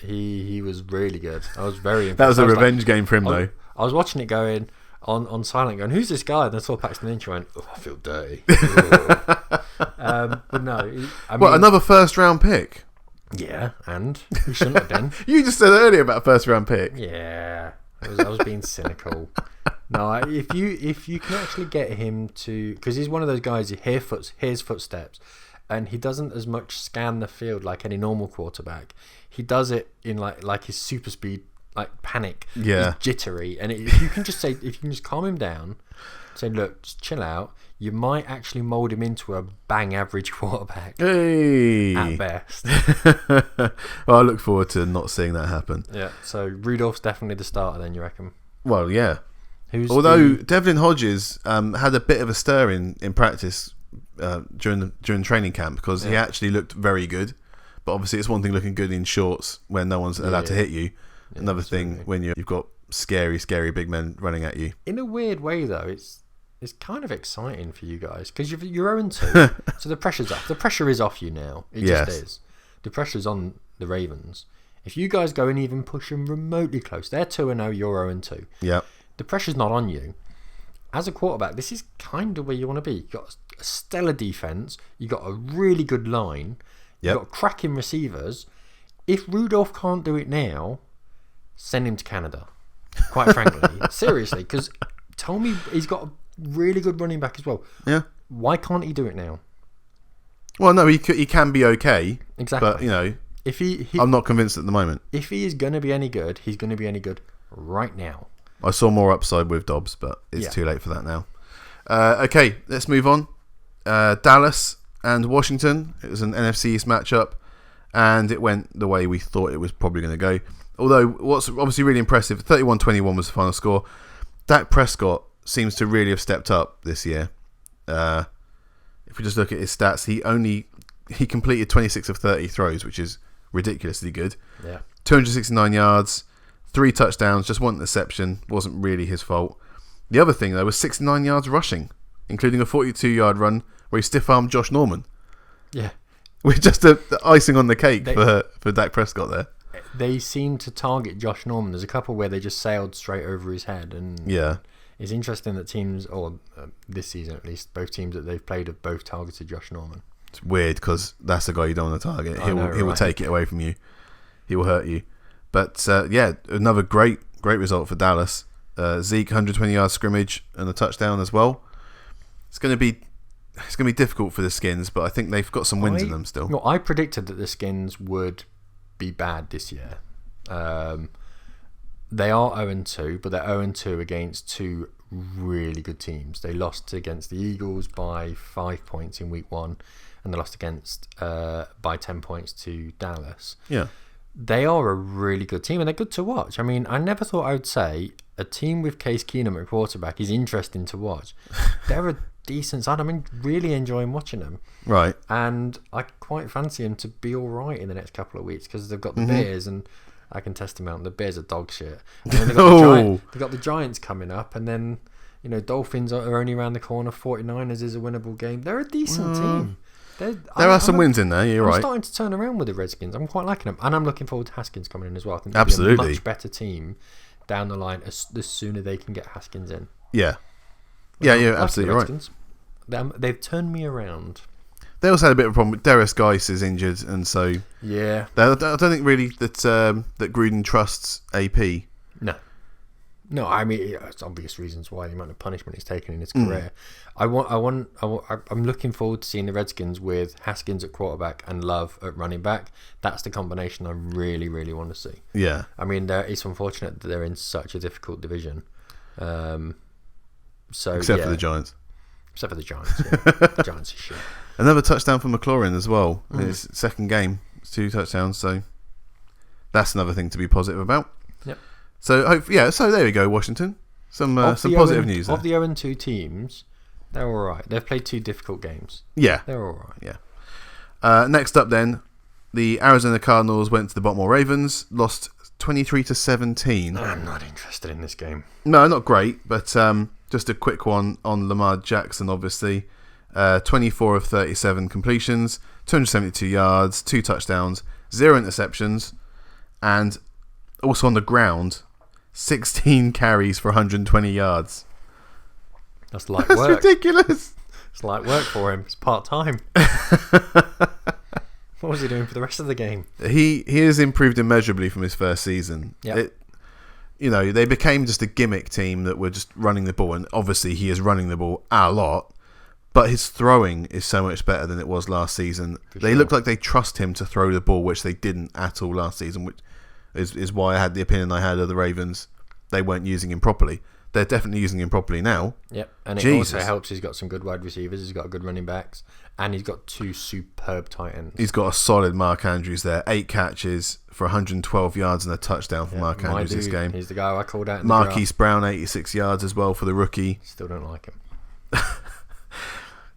he was really good. I was very impressed. That was a revenge game for him, though. I was watching it going on silent, going, "Who's this guy?" And I saw Paxton Lynch. I went, "Oh, I feel dirty." But no, I mean, another first round pick. Yeah, and he shouldn't have been. You just said earlier about a first round pick. Yeah, I was being cynical. No, if you can actually get him to, because he's one of those guys who hears footsteps, and he doesn't as much scan the field like any normal quarterback. He does it in like his super speed, like panic. Yeah, he's jittery, and if you can just calm him down, say, look, just chill out. You might actually mould him into a bang average quarterback. Hey, at best. Well, I look forward to not seeing that happen. Yeah. So Rudolph's definitely the starter, then, you reckon? Well, yeah. Although Devlin Hodges had a bit of a stir in practice during training camp because he actually looked very good. But obviously, it's one thing looking good in shorts when no one's allowed to hit you. Yeah, another thing when you've got scary big men running at you. In a weird way, though, it's kind of exciting for you guys because you're 0-2, so the pressure's off. The pressure is off you now. It just is. The pressure's on the Ravens. If you guys go and even push them remotely close, they're 2-0, you're 0-2. Yeah. The pressure's not on you. As a quarterback, this is kind of where you want to be. You've got a stellar defense. You've got a really good line. You've got cracking receivers. If Rudolph can't do it now, send him to Canada. Quite frankly. Seriously, because tell me he's got a really good running back as well. Yeah. Why can't he do it now? Well, no, he can be okay. Exactly. But, if I'm not convinced at the moment. If he is going to be any good, he's going to be any good right now. I saw more upside with Dobbs, but it's too late for that now. Okay, let's move on. Dallas and Washington. It was an NFC East matchup, and it went the way we thought it was probably going to go. Although, what's obviously really impressive, 31-21 was the final score. Dak Prescott seems to really have stepped up this year. If we just look at his stats, he completed 26 of 30 throws, which is ridiculously good. Yeah. 269 yards, 3 touchdowns, just 1 interception. Wasn't really his fault. The other thing, though, was 69 yards rushing, including a 42-yard run where he stiff-armed Josh Norman. Yeah. With just the icing on the cake for Dak Prescott there. they seem to target Josh Norman. There's a couple where they just sailed straight over his head, and it's interesting that teams, or this season at least, both teams that they've played have both targeted Josh Norman. It's weird because that's the guy you don't want to target. He will take it away from you. He will hurt you. But another great result for Dallas. Zeke 120 yard scrimmage and a touchdown as well. It's going to be difficult for the Skins, but I think they've got some wins in them still. Well, I predicted that the Skins would be bad this year. They are 0-2, but they're 0-2 against two really good teams. They lost against the Eagles by 5 points in week 1, and they lost against by 10 points to Dallas. Yeah. They are a really good team, and they're good to watch. I mean, I never thought I would say a team with Case Keenum at quarterback is interesting to watch. They're a decent side. I mean, really enjoying watching them. Right. And I quite fancy them to be all right in the next couple of weeks because they've got the Bears, and I can test them out. The Bears are dog shit. And then they've got the Giants coming up, and then Dolphins are only around the corner. 49ers is a winnable game. They're a decent team. There are some wins in there. You're right. I'm starting to turn around with the Redskins. I'm quite liking them, and I'm looking forward to Haskins coming in as well. I think they'll absolutely be a much better team down the line the sooner they can get Haskins in. Yeah, you're absolutely right. They've turned me around. They also had a bit of a problem with Darius Geis is injured, and so I don't think really that Gruden trusts AP. No, I mean it's obvious reasons why the amount of punishment he's taken in his career. I'm looking forward to seeing the Redskins with Haskins at quarterback and Love at running back. That's the combination I really, really want to see. Yeah, I mean it's unfortunate that they're in such a difficult division. Except for the Giants. Except for the Giants, yeah. The Giants are shit. Another touchdown for McLaurin as well. His second game, 2 touchdowns. So that's another thing to be positive about. Yep. So so there we go, Washington. Some positive news there. Of the 0-2 teams, they're all right. They've played 2 difficult games. Yeah, they're all right. Yeah. Next up, then, the Arizona Cardinals went to the Baltimore Ravens, lost 23-17. I'm not interested in this game. No, not great, but just a quick one on Lamar Jackson. Obviously, 24 of 37 completions, 272 yards, 2 touchdowns, 0 interceptions, and also on the ground, 16 carries for 120 yards. That's light work. That's ridiculous. It's light work for him. It's part-time. What was he doing for the rest of the game? He has improved immeasurably from his first season. Yep. They became just a gimmick team that were just running the ball, and obviously he is running the ball a lot, but his throwing is so much better than it was last season. They look like they trust him to throw the ball, which they didn't at all last season, which is why I had the opinion I had of the Ravens. They weren't using him properly. They're definitely using him properly now. Yep, and it also helps he's got some good wide receivers, he's got good running backs, and he's got 2 superb tight ends. He's got a solid Mark Andrews there. 8 catches for 112 yards and a touchdown for Mark Andrews this game. He's the guy I called out in Marquise Brown, 86 yards as well for the rookie. Still don't like him.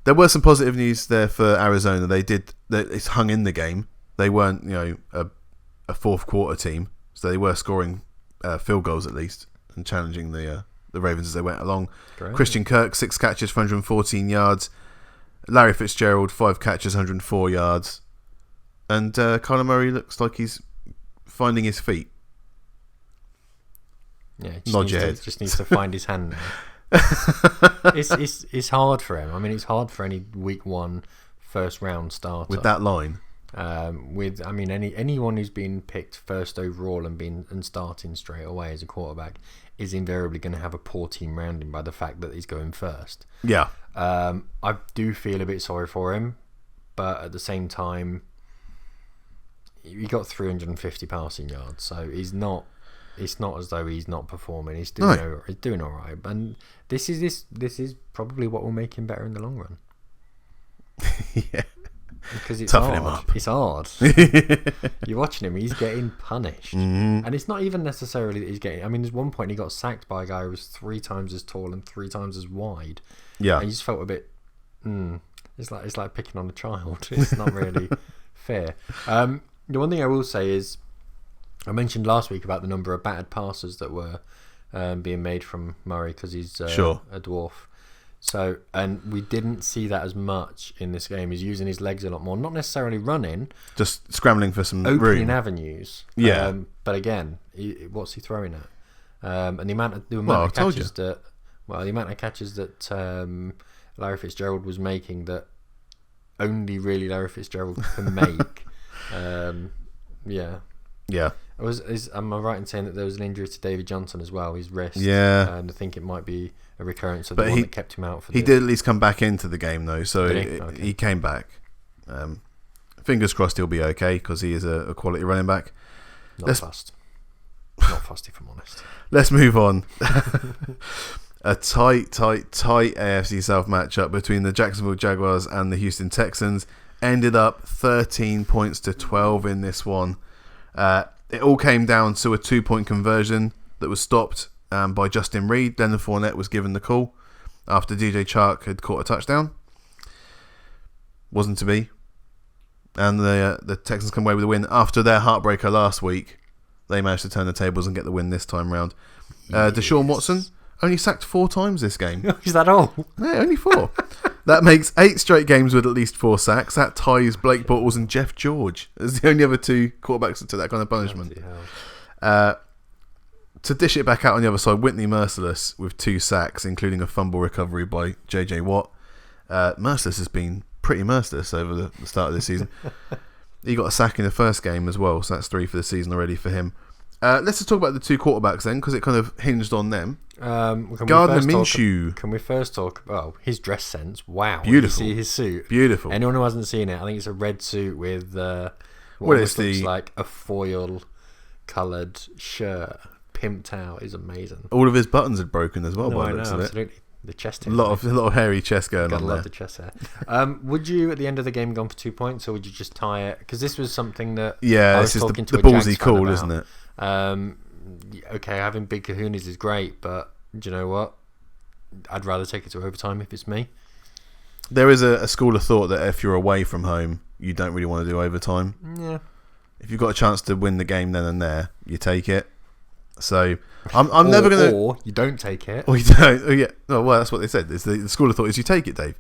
There were some positive news there for Arizona. It's hung in the game. They weren't, a fourth quarter team, so they were scoring field goals at least and challenging the Ravens as they went along. Great. Christian Kirk, 6 catches for 114 yards. Larry Fitzgerald, 5 catches, 104 yards. And Kyler Murray looks like he's finding his feet. Yeah, just needs to find his hand now. It's hard for him. I mean, it's hard for any week 1 first round starter with that line. Anyone who's been picked first overall and starting straight away as a quarterback is invariably going to have a poor team around him by the fact that he's going first. Yeah. I do feel a bit sorry for him, but at the same time, he got 350 passing yards, so it's not as though he's not performing. He's doing all right, and this is probably what will make him better in the long run. Yeah. Because it's Toughen hard. him up. It's hard. You're watching him, he's getting punished. Mm-hmm. And it's not even necessarily that he's getting... I mean, there's one point he got sacked by a guy who was 3 times as tall and 3 times as wide. Yeah. And you just felt a bit... It's like picking on a child. It's not really fair. The one thing I will say is... I mentioned last week about the number of batted passes that were being made from Murray because he's a dwarf. So, and we didn't see that as much in this game. He's using his legs a lot more, not necessarily running, just scrambling for some opening room. avenues. Yeah, but again, what's he throwing at? And the amount of catches that Larry Fitzgerald was making that only really Larry Fitzgerald can make. Yeah. Am I right in saying that there was an injury to David Johnson as well, his wrist? Yeah. And I think it might be a recurrence of the one that kept him out. He did at least come back into the game, though, so he came back. Fingers crossed he'll be okay, because he is a quality running back. Not fast, if I'm honest. Let's move on. A tight AFC South matchup between the Jacksonville Jaguars and the Houston Texans. Ended up 13 points to 12 in this one. It all came down to a 2-point conversion that was stopped by Justin Reed. Leonard Fournette was given the call after DJ Chark had caught a touchdown. Wasn't to be. And the Texans come away with a win. After their heartbreaker last week, they managed to turn the tables and get the win this time round. Deshaun Watson only sacked 4 times this game. Is that all? Yeah, only 4. That makes 8 straight games with at least 4 sacks. That ties Blake Bortles and Jeff George as the only other 2 quarterbacks that took that kind of punishment. To dish it back out on the other side, Whitney Merciless with 2 sacks, including a fumble recovery by JJ Watt. Merciless has been pretty merciless over the start of this season. He got a sack in the first game as well, so that's 3 for the season already for him. Let's just talk about the 2 quarterbacks then, because it kind of hinged on them. Gardner Minshew. Can we first talk about his dress sense? Wow. Beautiful. You see his suit? Beautiful. Anyone who hasn't seen it, I think it's a red suit with looks like a foil coloured shirt. Pimped out. Is amazing. All of his buttons had broken as well by the looks of it. Absolutely. The chest hair. A lot of hairy chest going on there. Love the chest hair. Would you, at the end of the game, gone for 2 points, or would you just tie it? Because this was something that I was talking to the ballsy call, isn't it? Okay, having big kahunas is great, but do you know what? I'd rather take it to overtime if it's me. There is a school of thought that if you're away from home, you don't really want to do overtime. Yeah. If you've got a chance to win the game then and there, you take it. So I'm never going to. Or you don't take it. Or you don't. Oh, yeah. No, well, that's what they said. It's the school of thought is you take it, Dave.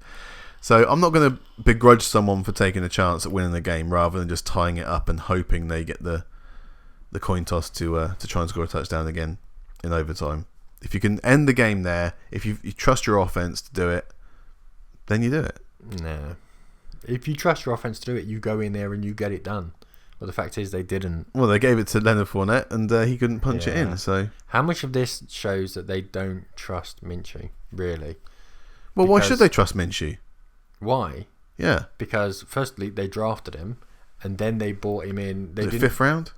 So I'm not going to begrudge someone for taking a chance at winning the game rather than just tying it up and hoping they get the coin toss to try and score a touchdown again in overtime. If you can end the game there, if you trust your offense to do it, then you do it. No. If you trust your offense to do it, you go in there and you get it done. But the fact is they didn't. Well, they gave it to Leonard Fournette and he couldn't punch it in. So how much of this shows that they don't trust Minshew, really? Well, why should they trust Minshew? Why? Yeah. Because firstly, they drafted him and then they bought him in. They didn't, 5th round?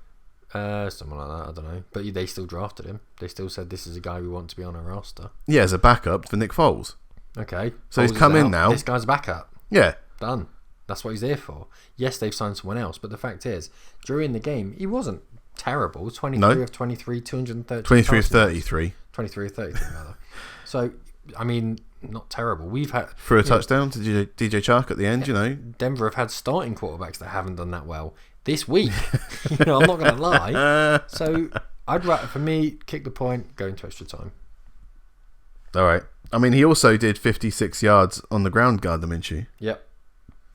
Something like that, I don't know. But they still drafted him. They still said this is a guy we want to be on our roster. Yeah, as a backup for Nick Foles. Okay. So he's come in now. This guy's a backup. Yeah. Done. That's what he's there for. Yes, they've signed someone else, but the fact is, during the game, he wasn't terrible. 23 of 23, 230. 23 of 33. 23 of 33, rather. So, I mean, not terrible. We've had for a touchdown to DJ Chark at the end. Denver have had starting quarterbacks that haven't done that well this week. I'm not going to lie. So, I'd rather, for me, kick the point, go into extra time. All right. I mean, he also did 56 yards on the ground, Gardner Minshew. Yep.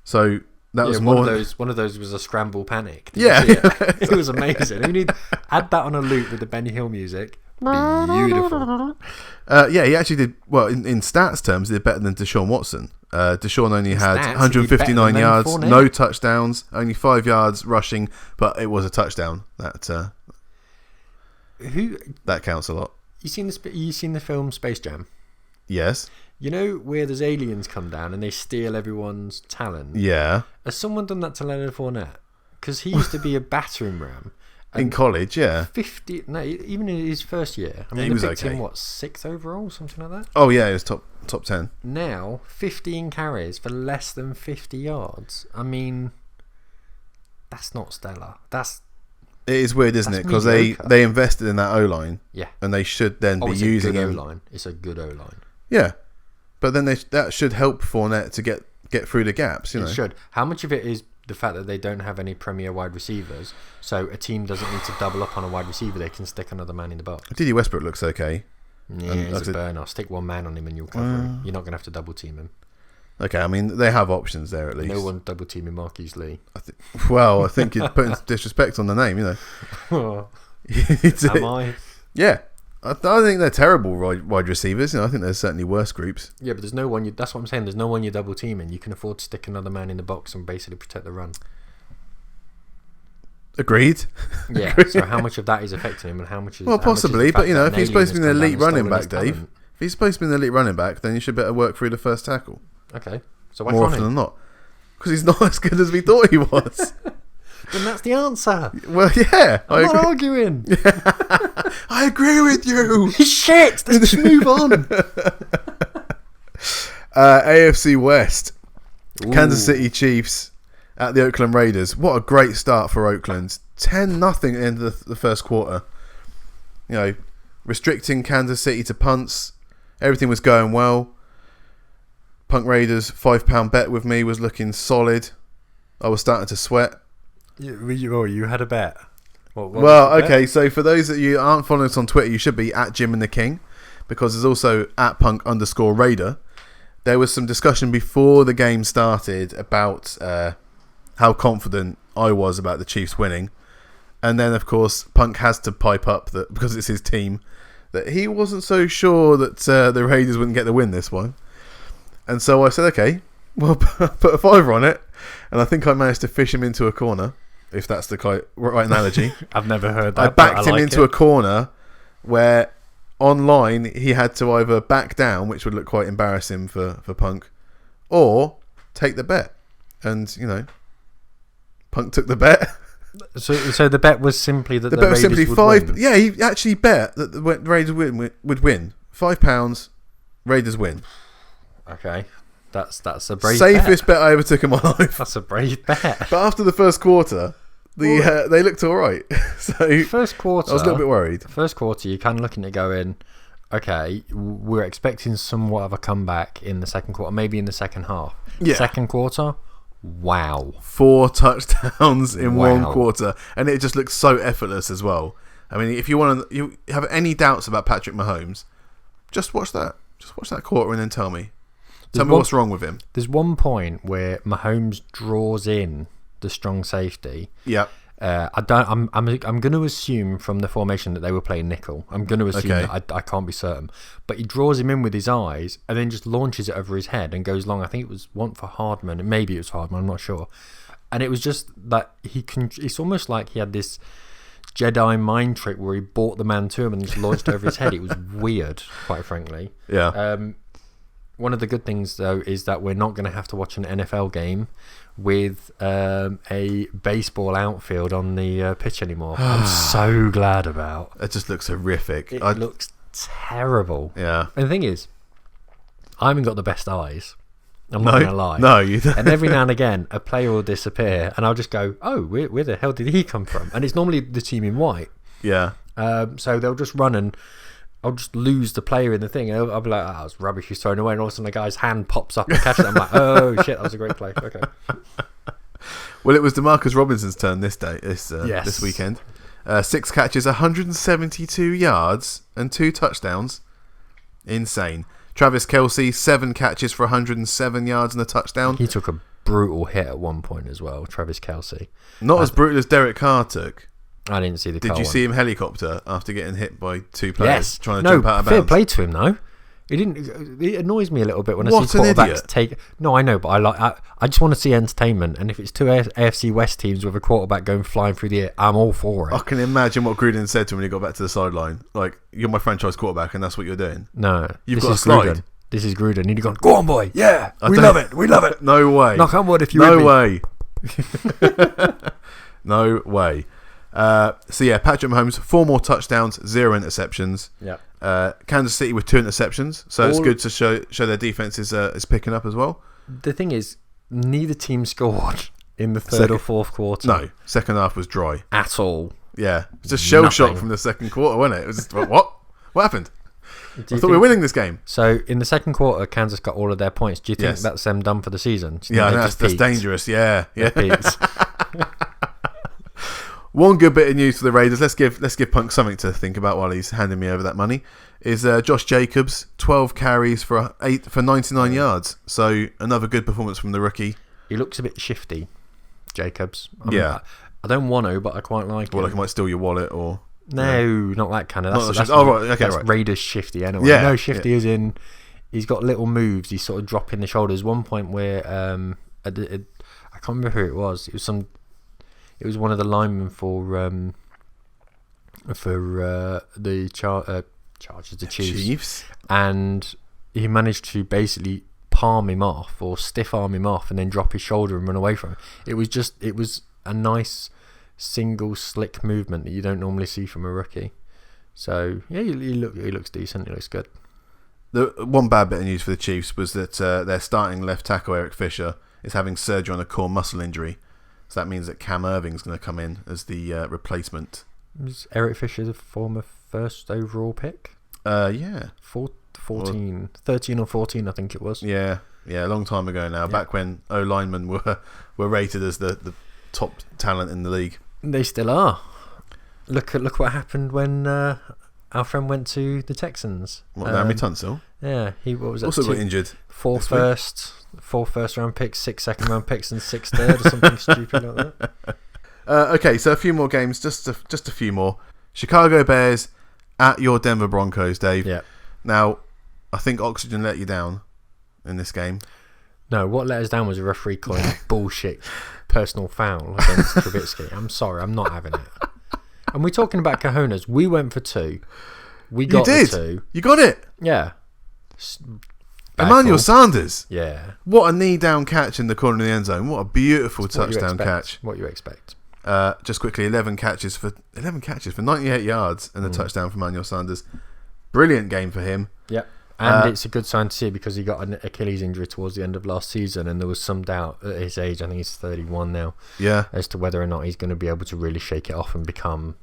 So that was one more. One of those was a scramble panic. Yeah, it was amazing. We need add that on a loop with the Benny Hill music. Beautiful. Yeah, he actually did well in stats terms. He did better than Deshaun Watson. Deshaun only had 159 yards, no touchdowns, only 5 yards rushing, but it was a touchdown. That counts a lot. You seen the film Space Jam? Yes. You know where there's aliens come down and they steal everyone's talent? Yeah. Has someone done that to Leonard Fournette? Because he used to be a battering ram. In college, yeah. Even in his first year. I mean, he they was picked him, 6th overall, something like that? Oh, yeah, he was top 10. Now, 15 carries for less than 50 yards. I mean, that's not stellar. It is weird, isn't it? Because they invested in that O-line. Yeah. And they should then be using him. O-line. It's a good O-line. Yeah. But then that should help Fournette to get through the gaps, It should. How much of it is the fact that they don't have any premier wide receivers, so a team doesn't need to double up on a wide receiver, they can stick another man in the box? Dede Westbrook looks okay. Yeah, he's a burner. Stick one man on him and you'll cover him. You're not going to have to double team him. Okay, I mean, they have options there at least. No one double teaming Marquise Lee. I think you're putting disrespect on the name, you know. Am I? Yeah. I think they're terrible wide receivers. You know, I think there's certainly worse groups. Yeah, but there's no one. That's what I'm saying. There's no one you're double teaming. You can afford to stick another man in the box and basically protect the run. Agreed. Yeah. Agreed. So how much of that is affecting him, and how much is possibly? But you know, if he's supposed to be an elite running back, Dave. If he's supposed to be an elite running back, then you should better work through the first tackle. Okay. So why more often than not, because he's not as good as we thought he was. Then that's the answer. Well, yeah. I'm not arguing. I agree with you. Shit. Let's just move on. AFC West. Ooh. Kansas City Chiefs at the Oakland Raiders. What a great start for Oakland. 10-0 at the end of the first quarter. You know, restricting Kansas City to punts. Everything was going well. Punk Raiders £5 bet with me was looking solid. I was starting to sweat. You had a bet. Okay, so for those that you aren't following us on Twitter, you should be at Jim and the King, because there's also at Punk_Raider. There was some discussion before the game started about how confident I was about the Chiefs winning, and then of course Punk has to pipe up that because it's his team that he wasn't so sure that the Raiders wouldn't get the win this one, and so I said, okay, well, put a fiver on it, and I think I managed to fish him into a corner. If that's the right analogy. I've never heard that. I backed him into a corner where online he had to either back down, which would look quite embarrassing for Punk, or take the bet. And, you know, Punk took the bet. So the bet was simply that the bet was simply would five. Win. Yeah, he actually bet that the Raiders would win. £5, Raiders win. Okay. That's a brave safest bet I ever took in my life. That's a brave bet. But after the first quarter, they looked all right. So first quarter, I was a little bit worried. First quarter, you're kind of looking at going, okay, we're expecting somewhat of a comeback in the second quarter, maybe in the second half. Yeah. Second quarter, wow. 4 touchdowns in one quarter, and it just looks so effortless as well. I mean, if you have any doubts about Patrick Mahomes, just watch that. Just watch that quarter and then tell me. Tell me what's wrong with him. There's one point where Mahomes draws in the strong safety. Yeah. I'm going to assume from the formation that they were playing nickel. I'm going to assume that. I can't be certain, but he draws him in with his eyes and then just launches it over his head and goes long. I think it was one for Hardman, maybe it was Hardman. I'm not sure. And it was just that it's almost like he had this Jedi mind trick where he brought the man to him and just launched over his head. It was weird, quite frankly. Yeah. One of the good things, though, is that we're not going to have to watch an NFL game with a baseball outfield on the pitch anymore. I'm so glad about. It just looks horrific. It looks terrible. Yeah. And the thing is, I haven't got the best eyes. I'm not going to lie. No, you don't. And every now and again, a player will disappear, and I'll just go, oh, where the hell did he come from? And it's normally the team in white. Yeah. So they'll just run and I'll just lose the player in the thing. I'll be like, it's rubbish, he's thrown away. And all of a sudden, the guy's hand pops up and catches it. I'm like, oh, shit, that was a great play. Okay. Well, it was DeMarcus Robinson's turn this weekend. 6 catches, 172 yards, and 2 touchdowns. Insane. Travis Kelce, 7 catches for 107 yards and a touchdown. He took a brutal hit at one point as well, Travis Kelce. Not as brutal as Derek Carr took. I didn't see the Did Carr you one. see him helicopter after getting hit by 2 players trying to jump out of bounds? Fair play to him though. It annoys me a little bit when I see quarterbacks take. No, I know, but I just want to see entertainment. And if it's 2 AFC West teams with a quarterback going flying through the air, I'm all for it. I can imagine what Gruden said to him when he got back to the sideline. Like, you're my franchise quarterback, and that's what you're doing. No, you've got to slide. Gruden. This is Gruden. He'd have gone, go on, boy. Yeah, we love it. We love it. No way. Knock on wood if you. No way. No way. So yeah, Patrick Mahomes, 4 more touchdowns, 0 interceptions. Yeah. Kansas City with 2 interceptions, so it's good to show their defense is picking up as well. The thing is, neither team scored in the third or fourth quarter. No, second half was dry at all. Yeah, it's just shell shock from the second quarter, wasn't it? It was just what happened? I thought we were winning this game. So in the second quarter, Kansas got all of their points. Do you think that's them done for the season? Yeah, that's dangerous. Yeah. One good bit of news for the Raiders. Let's give Punk something to think about while he's handing me over that money. is Josh Jacobs, 12 carries for 99 yards. So another good performance from the rookie. He looks a bit shifty, Jacobs. Yeah. I don't want to, but I quite like him. Like he might steal your wallet or... No, not that kind of. That's right. Okay, that's right. Raiders shifty anyway. Yeah. No, shifty is in... He's got little moves. He's sort of dropping the shoulders. One point where... I can't remember who it was. It was one of the linemen for the Chargers, the Chiefs, and he managed to basically palm him off or stiff arm him off, and then drop his shoulder and run away from him. It was a nice single slick movement that you don't normally see from a rookie. So yeah, he looks decent. He looks good. The one bad bit of news for the Chiefs was that their starting left tackle Eric Fisher is having surgery on a core muscle injury. So that means that Cam Irving's going to come in as the replacement. Was Eric Fisher the former first overall pick? Yeah. 13 or 14, I think it was. Yeah, a long time ago now. Yeah. Back when O-linemen were rated as the top talent in the league. They still are. Look what happened when our friend went to the Texans. What, Naomi Tunsil? Yeah, he got injured. Four first round picks, 6 second round picks, and 6 third or something stupid like that. Okay, so a few more games, just a few more. Chicago Bears at your Denver Broncos, Dave. Yeah. Now, I think Oxygen let you down in this game. No, what let us down was a referee calling bullshit personal foul against Trubisky. I'm sorry, I'm not having it. And we're talking about cojones. We went for 2. We got the 2. You got it. Yeah. Emmanuel Sanders. Yeah. What a knee down catch in the corner of the end zone. What a beautiful touchdown catch. What you expect. Just quickly, 11 catches for 98 yards and a touchdown from Emmanuel Sanders. Brilliant game for him. Yep. And it's a good sign to see because he got an Achilles injury towards the end of last season, and there was some doubt at his age, I think he's 31 now, as to whether or not he's going to be able to really shake it off and become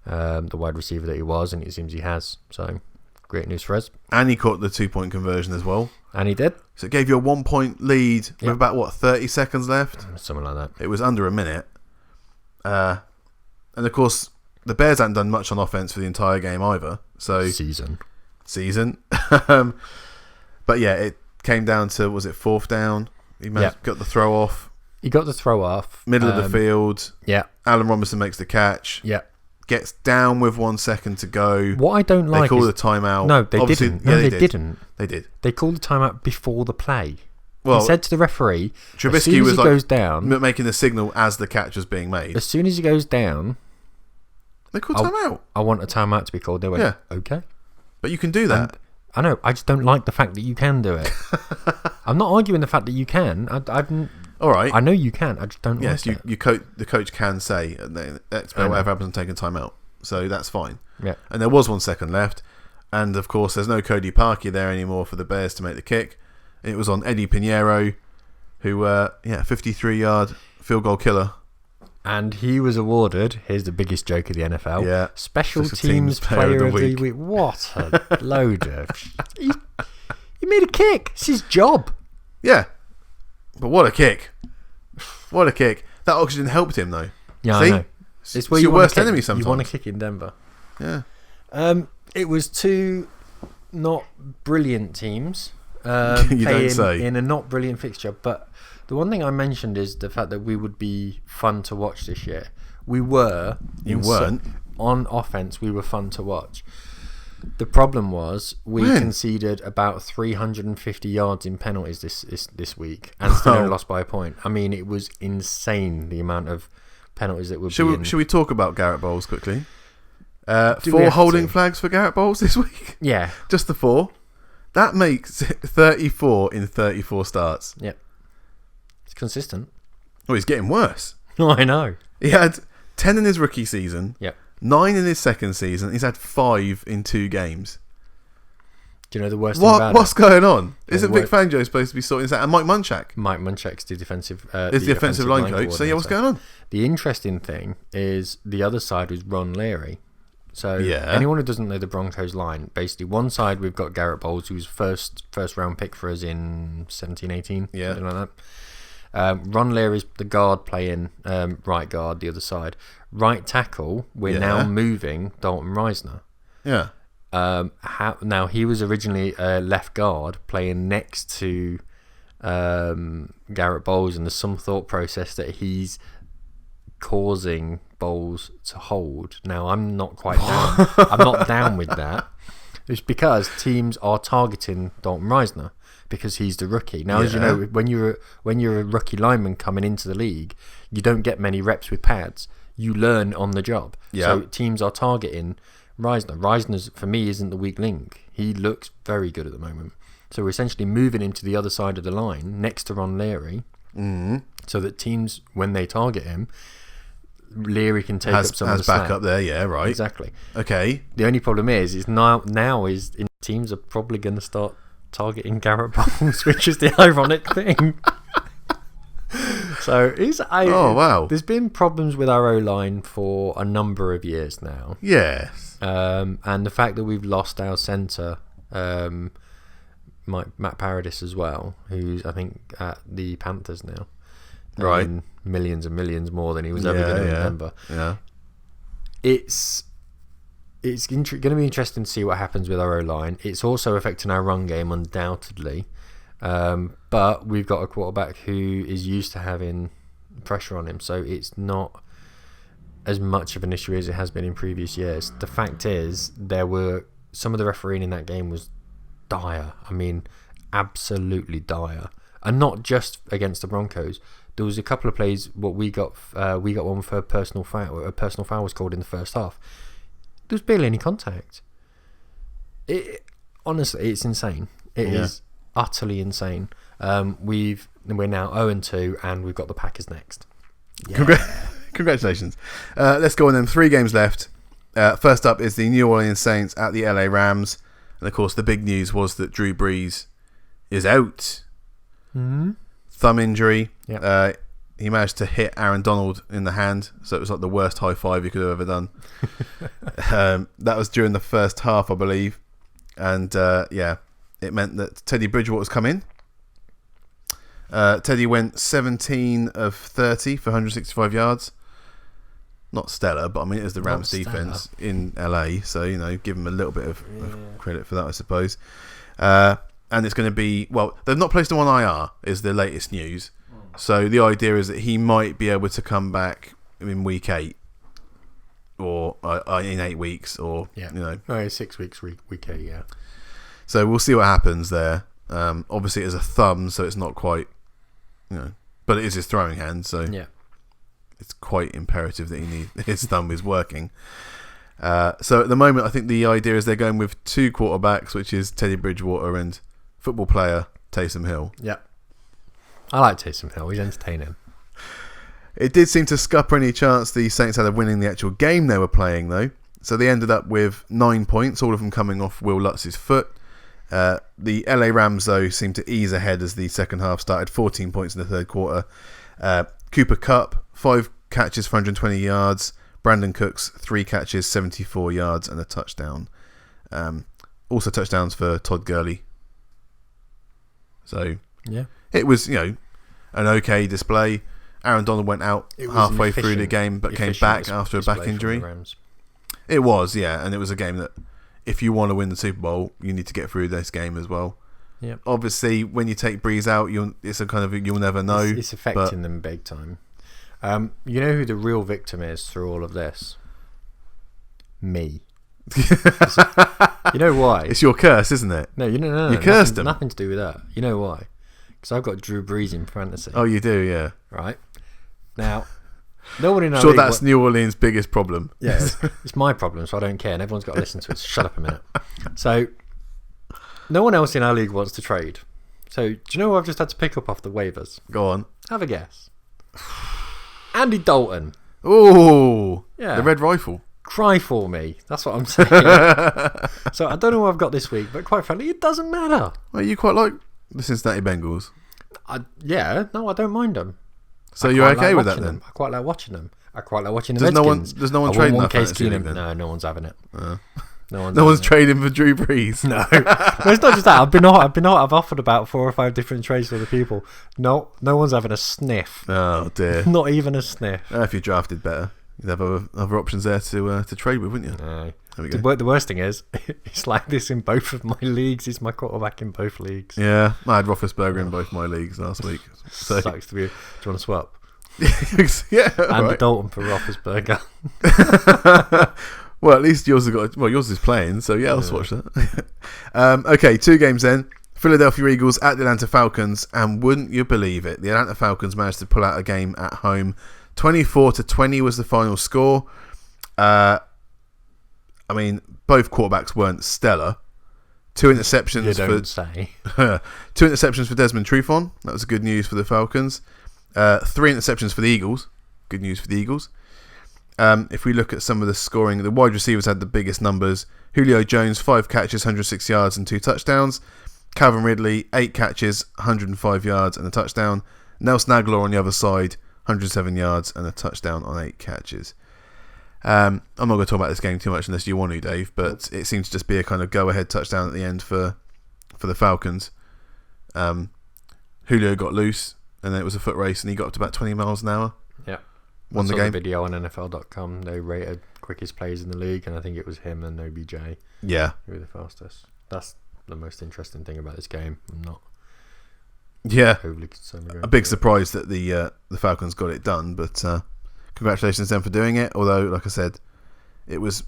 the wide receiver that he was, and it seems he has. So, great news for us. And he caught the 2-point conversion as well. And he did. So it gave you a 1-point lead with about, 30 seconds left? Something like that. It was under a minute. And of course, the Bears hadn't done much on offense for the entire game either. So Season. But yeah, it came down to, was it 4th down? He got the throw off. He got the throw off. Middle of the field. Yeah. Allen Robinson makes the catch. Yeah. Gets down with 1 second to go. What I don't like is... They call the timeout. No, they didn't. No, they didn't. They did. They called the timeout before the play. Well, he said to the referee, Trubisky as soon as was he goes down, making the signal as the catch was being made. As soon as he goes down, they call timeout. I want a timeout to be called. They went, okay. But you can do that. I know. I just don't like the fact that you can do it. I'm not arguing the fact that you can. All right. I know you can. I just don't like it. Yes, the coach can say, expect whatever happens and take a timeout. So that's fine. Yeah. And there was 1 second left. And of course, there's no Cody Parkey there anymore for the Bears to make the kick. It was on Eddie Pinheiro, who, 53-yard field goal killer. And he was awarded, here's the biggest joke of the NFL, Special Teams Player of the Week. What a load of... He made a kick. It's his job. Yeah. But what a kick. What a kick. That Oxygen helped him, though. Yeah, I know. It's your worst enemy sometimes. You want to kick in Denver. Yeah. It was 2 not brilliant teams you don't say. In a not brilliant fixture, but the one thing I mentioned is the fact that we would be fun to watch this year. We were. You weren't. On offense, we were fun to watch. The problem was we conceded about 350 yards in penalties this week and still only lost by a point. I mean, it was insane the amount of penalties that were being... Should we talk about Garrett Bowles quickly? 4 holding flags for Garrett Bowles this week? Yeah. Just the 4? That makes it 34 in 34 starts. Yep. It's consistent. Oh, he's getting worse. Oh, I know. He had 10 in his rookie season. Yep. 9 in his second season. He's had 5 in 2 games. Do you know the worst thing about What's going on? Isn't Vic Fangio supposed to be sorting this out? And Mike Munchak? Mike Munchak's the defensive... is the offensive line coach. So, what's going on? The interesting thing is the other side was Ron Leary. So, anyone who doesn't know the Broncos line, basically one side we've got Garrett Bowles, who's first round pick for us in 17-18, something like that. Ron Leary's the guard playing right guard, the other side. Right tackle, we're now moving Dalton Reisner. Yeah. Now he was originally a left guard playing next to Garrett Bowles, and there's some thought process that he's causing Bowles to hold. Now I'm not quite down. I'm not down with that. It's because teams are targeting Dalton Risner because he's the rookie. Now, as you know, when you're a rookie lineman coming into the league, you don't get many reps with pads. You learn on the job. Yeah. So teams are targeting Risner. Risner, for me, isn't the weak link. He looks very good at the moment. So we're essentially moving him to the other side of the line, next to Ron Leary, so that teams, when they target him, Leary can take up some of the slack. Back up there, yeah, right. Exactly. Okay. The only problem is now teams are probably going to start targeting Garrett Bowles, which is the ironic thing. So wow. There's been problems with our O-line for a number of years now. Yes. And the fact that we've lost our centre, Matt Paradis as well, who's I think at the Panthers now. Right. Millions and millions more than he was ever going to remember. Yeah. It's going to be interesting to see what happens with our O-line. It's also affecting our run game, undoubtedly. But we've got a quarterback who is used to having pressure on him, so it's not as much of an issue as it has been in previous years. The fact is, some of the refereeing in that game was dire. I mean, absolutely dire. And not just against the Broncos. There was a couple of plays. What we got one for a personal foul. A personal foul was called in the first half. There was barely any contact. Honestly, it's insane. It is utterly insane. We're now 0-2, and we've got the Packers next. Yeah. Congratulations. Let's go on then. 3 games left. First up is the New Orleans Saints at the LA Rams, and of course the big news was that Drew Brees is out. Mm-hmm. Thumb injury. Yep. He managed to hit Aaron Donald in the hand, so it was like the worst high five he could have ever done. That was during the first half, I believe, and it meant that Teddy Bridgewater's come in. Teddy went 17 of 30 for 165 yards. Not stellar, but I mean it was the Rams defense in LA, so give him a little bit of credit for that, I suppose. And it's going to be, they've not placed him on IR, is the latest news. So the idea is that he might be able to come back in week 8 or in 8 weeks or, 6 weeks, week 8, yeah. So we'll see what happens there. Obviously, it's a thumb, so it's not quite, but it is his throwing hand, so it's quite imperative that his thumb is working. So at the moment, I think the idea is they're going with 2 quarterbacks, which is Teddy Bridgewater and football player Taysom Hill. Yeah. I like Taysom Hill. He's entertaining. It did seem to scupper any chance the Saints had of winning the actual game they were playing, though. So they ended up with 9 points, all of them coming off Will Lutz's foot. The LA Rams, though, seemed to ease ahead as the second half started. 14 points in the third quarter. Cooper Kupp, 5 catches for 120 yards. Brandon Cooks, 3 catches, 74 yards, and a touchdown. Also touchdowns for Todd Gurley. So it was, an okay display. Aaron Donald went out halfway through the game, but came back after a back injury. It was, and it was a game that, if you want to win the Super Bowl, you need to get through this game as well. Yeah. Obviously, when you take Breeze out, it's a kind of you'll never know. It's affecting them big time. You know who the real victim is through all of this? Me. You know why? It's your curse, isn't it? No, no. You cursed him. Nothing to do with that. You know why? Because I've got Drew Brees in fantasy. Oh, you do, yeah. Right. Now, no one in our sure, league that's New Orleans' biggest problem. Yeah, it's my problem, so I don't care, and everyone's got to listen to it. So shut up a minute. So, no one else in our league wants to trade. So, do you know who I've just had to pick up off the waivers? Go on. Have a guess. Andy Dalton. Oh, yeah. The Red Rifle. Cry for me. That's what I'm saying. So, I don't know what I've got this week, but quite frankly, it doesn't matter. Well, you quite like the Cincinnati Bengals. I don't mind them. So you're okay with that then? I quite like watching them. I quite like watching the Redskins. There's no one trading that Case Keenum. No, no one's having it. No one's trading for Drew Brees. No, it's not just that. I've offered about 4 or 5 different trades to other people. No one's having a sniff. Oh dear. Not even a sniff. If you drafted better, you'd have other options there to trade with, wouldn't you? No. The worst thing is, it's like this in both of my leagues. He's my quarterback in both leagues. Yeah, I had Roethlisberger in both my leagues last week. So. Sucks to be. Do you want to swap? Yeah, and Dalton for Roethlisberger. Well, at least yours has got. Well, yours is playing, so yeah, I'll watch that. Okay, 2 games then. Philadelphia Eagles at the Atlanta Falcons, and wouldn't you believe it, the Atlanta Falcons managed to pull out a game at home. 24-20 was the final score. I mean, both quarterbacks weren't stellar. 2 interceptions. You don't say. 2 interceptions for Desmond Trufant. That was good news for the Falcons. 3 interceptions for the Eagles. Good news for the Eagles. If we look at some of the scoring, the wide receivers had the biggest numbers. Julio Jones, 5 catches, 106 yards and 2 touchdowns. Calvin Ridley, 8 catches, 105 yards and a touchdown. Nelson Aguilar on the other side, 107 yards and a touchdown on 8 catches. I'm not going to talk about this game too much unless you want to, Dave, but it seems to just be a kind of go-ahead touchdown at the end for the Falcons. Julio got loose, and then it was a foot race, and he got up to about 20 miles an hour. Yeah. Won the game. The video on NFL.com, they rated quickest players in the league, and I think it was him and OBJ. Yeah. Who were the fastest. That's the most interesting thing about this game. I'm not overly concerned. A big surprise that the Falcons got it done, but congratulations to them for doing it. Although, like I said, it was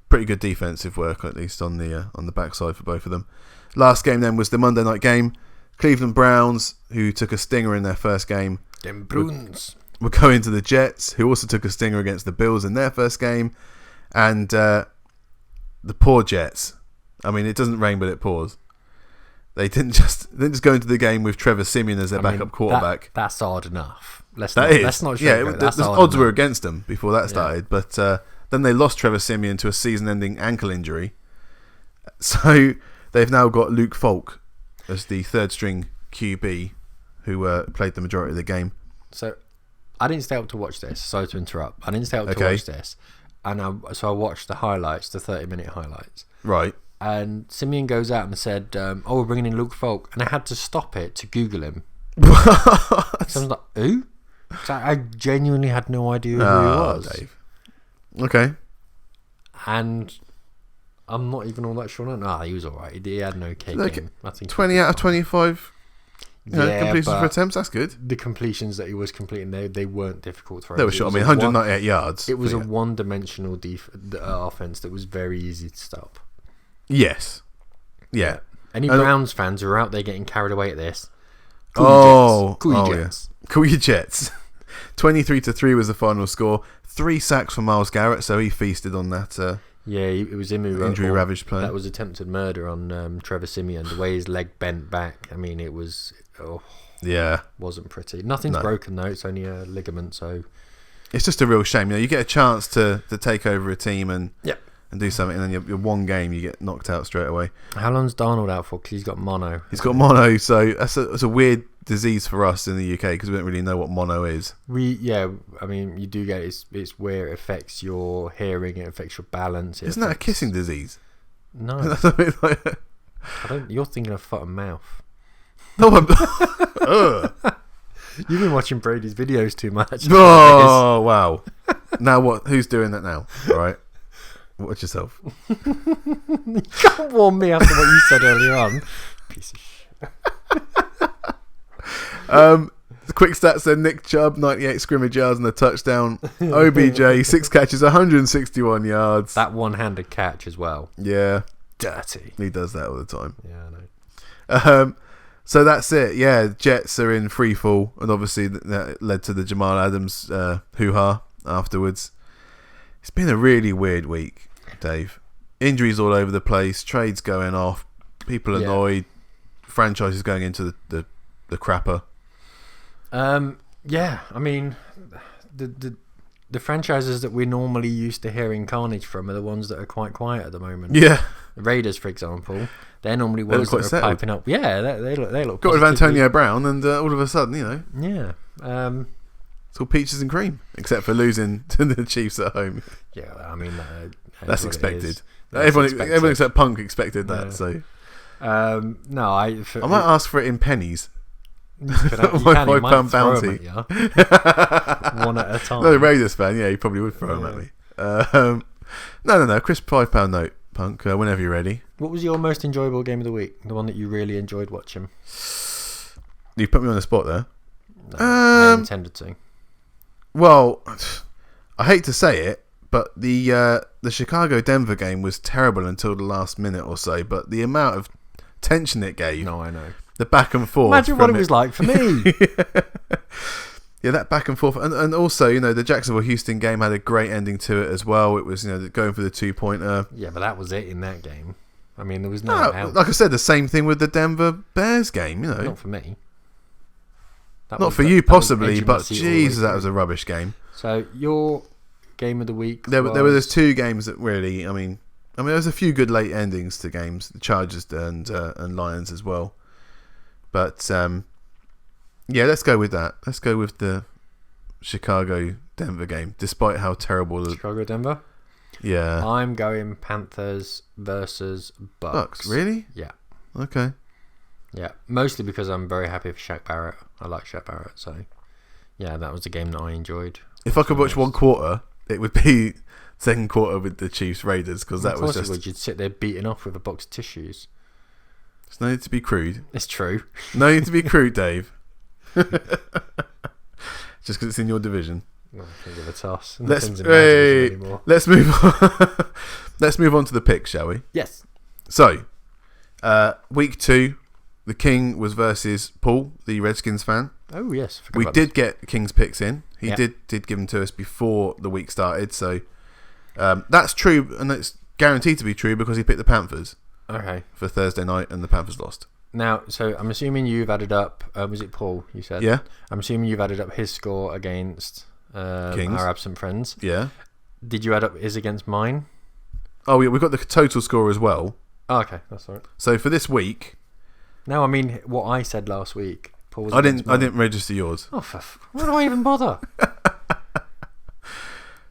pretty good defensive work, at least on the backside for both of them. Last game then was the Monday night game. Cleveland Browns, who took a stinger in their first game, them Bruins, were going to the Jets, who also took a stinger against the Bills in their first game, and the poor Jets. I mean, it doesn't rain, but it pours. They didn't just go into the game with Trevor Siemian as their backup quarterback. That's odd enough. Let's not the odds were against them before that started, but then they lost Trevor Siemian to a season-ending ankle injury. So they've now got Luke Falk as the third-string QB who played the majority of the game. So I didn't stay up to watch this. Sorry to interrupt. I didn't stay up to watch this, and I watched the highlights, the 30-minute highlights. Right. And Simeon goes out and said, we're bringing in Luke Falk. And I had to stop it to Google him. What? So I was like, who? I genuinely had no idea who he was. Dave. Okay. And I'm not even all that sure. No, he was all right. He had no cake. Like, 20 out of 25 completions for attempts, that's good. The completions that he was completing, they weren't difficult throws. They were short. I mean, 198 yards. It was a one-dimensional offense that was very easy to stop. Yes. Yeah. Any Browns fans who are out there getting carried away at this, cool Jets. Cool your Jets. 23-3 was the final score. 3 sacks for Myles Garrett, so he feasted on that. It was him who injury ravaged play. That was attempted murder on Trevor Siemian. The way his leg bent back, I mean, it was wasn't pretty. Nothing's broken though. It's only a ligament, so it's just a real shame. You get a chance to take over a team and do something, and then your one game you get knocked out straight away. How long's Darnold out for? Because he's got mono. He's got mono, so that's a weird disease for us in the UK because we don't really know what mono is. I mean, you do get it's where it affects your hearing, it affects your balance. Isn't that a kissing disease? No, You're thinking of foot and mouth. No, I'm. You've been watching Brady's videos too much. Oh wow! Now what? Who's doing that now? All right. Watch yourself. You can't warn me after what you said earlier on. Piece of shit. The quick stats then: Nick Chubb, 98 scrimmage yards and a touchdown. OBJ, 6 catches, 161 yards. That one-handed catch as well. Yeah. Dirty. He does that all the time. Yeah, I know. So that's it. Yeah, Jets are in free fall, and obviously that led to the Jamal Adams hoo-ha afterwards. It's been a really weird week, Dave. Injuries all over the place, trades going off, people annoyed, franchises going into the crapper. I mean, the franchises that we're normally used to hearing carnage from are the ones that are quite quiet at the moment. Yeah. The Raiders, for example, they're normally ones that are piping up. Yeah, they look got rid of Antonio Brown, and all of a sudden, Yeah. It's all peaches and cream, except for losing to the Chiefs at home. Yeah, I mean that's expected. Everyone except Punk expected that. So, no, I might ask for it in pennies. My £5 bounty. One at a time. No, the Raiders fan, he probably would throw them at me. No. Crisp £5 note, Punk. Whenever you're ready. What was your most enjoyable game of the week? The one that you really enjoyed watching? You put me on the spot there. No, I intended to. Well, I hate to say it, but the Chicago-Denver game was terrible until the last minute or so. But the amount of tension it gave. No, I know. The back and forth. Imagine what it was like for me. Yeah, that back and forth, and also, the Jacksonville-Houston game had a great ending to it as well. It was, going for the 2-pointer. Yeah, but that was it in that game. I mean, there was no else. Like I said, the same thing with the Denver Bears game. Not for me. Not for you, possibly, but Jesus, that was a rubbish game. So your game of the week. There's two games that really. I mean, there was a few good late endings to games, the Chargers and Lions as well. But yeah, let's go with that. Let's go with the Chicago-Denver game, despite how terrible the Chicago-Denver. Yeah, I'm going Panthers versus Bucks. Really? Yeah. Okay. Yeah, mostly because I'm very happy for Shaq Barrett. I like Shaq Barrett, so yeah, that was a game that I enjoyed. If I could watch one quarter, it would be second quarter with the Chiefs Raiders, because that was just. You'd sit there beating off with a box of tissues. There's no need to be crude. It's true. No need to be crude, Dave. Just because it's in your division. Well, I can give a toss. Let's move on. Let's move on to the picks, shall we? Yes. So, week 2, the King was versus Paul, the Redskins fan. Oh yes, we did get King's picks in. He did give them to us before the week started, so that's true, and it's guaranteed to be true because he picked the Panthers. Okay. For Thursday night, and the Panthers lost. Now, so I'm assuming you've added up. Was it Paul? You said. Yeah. I'm assuming you've added up his score against our absent friends. Yeah. Did you add up his against mine? Oh, yeah, we've got the total score as well. Oh, okay, that's all right. So for this week. No, I mean what I said last week. Paul was I didn't register yours. Oh, why do I even bother?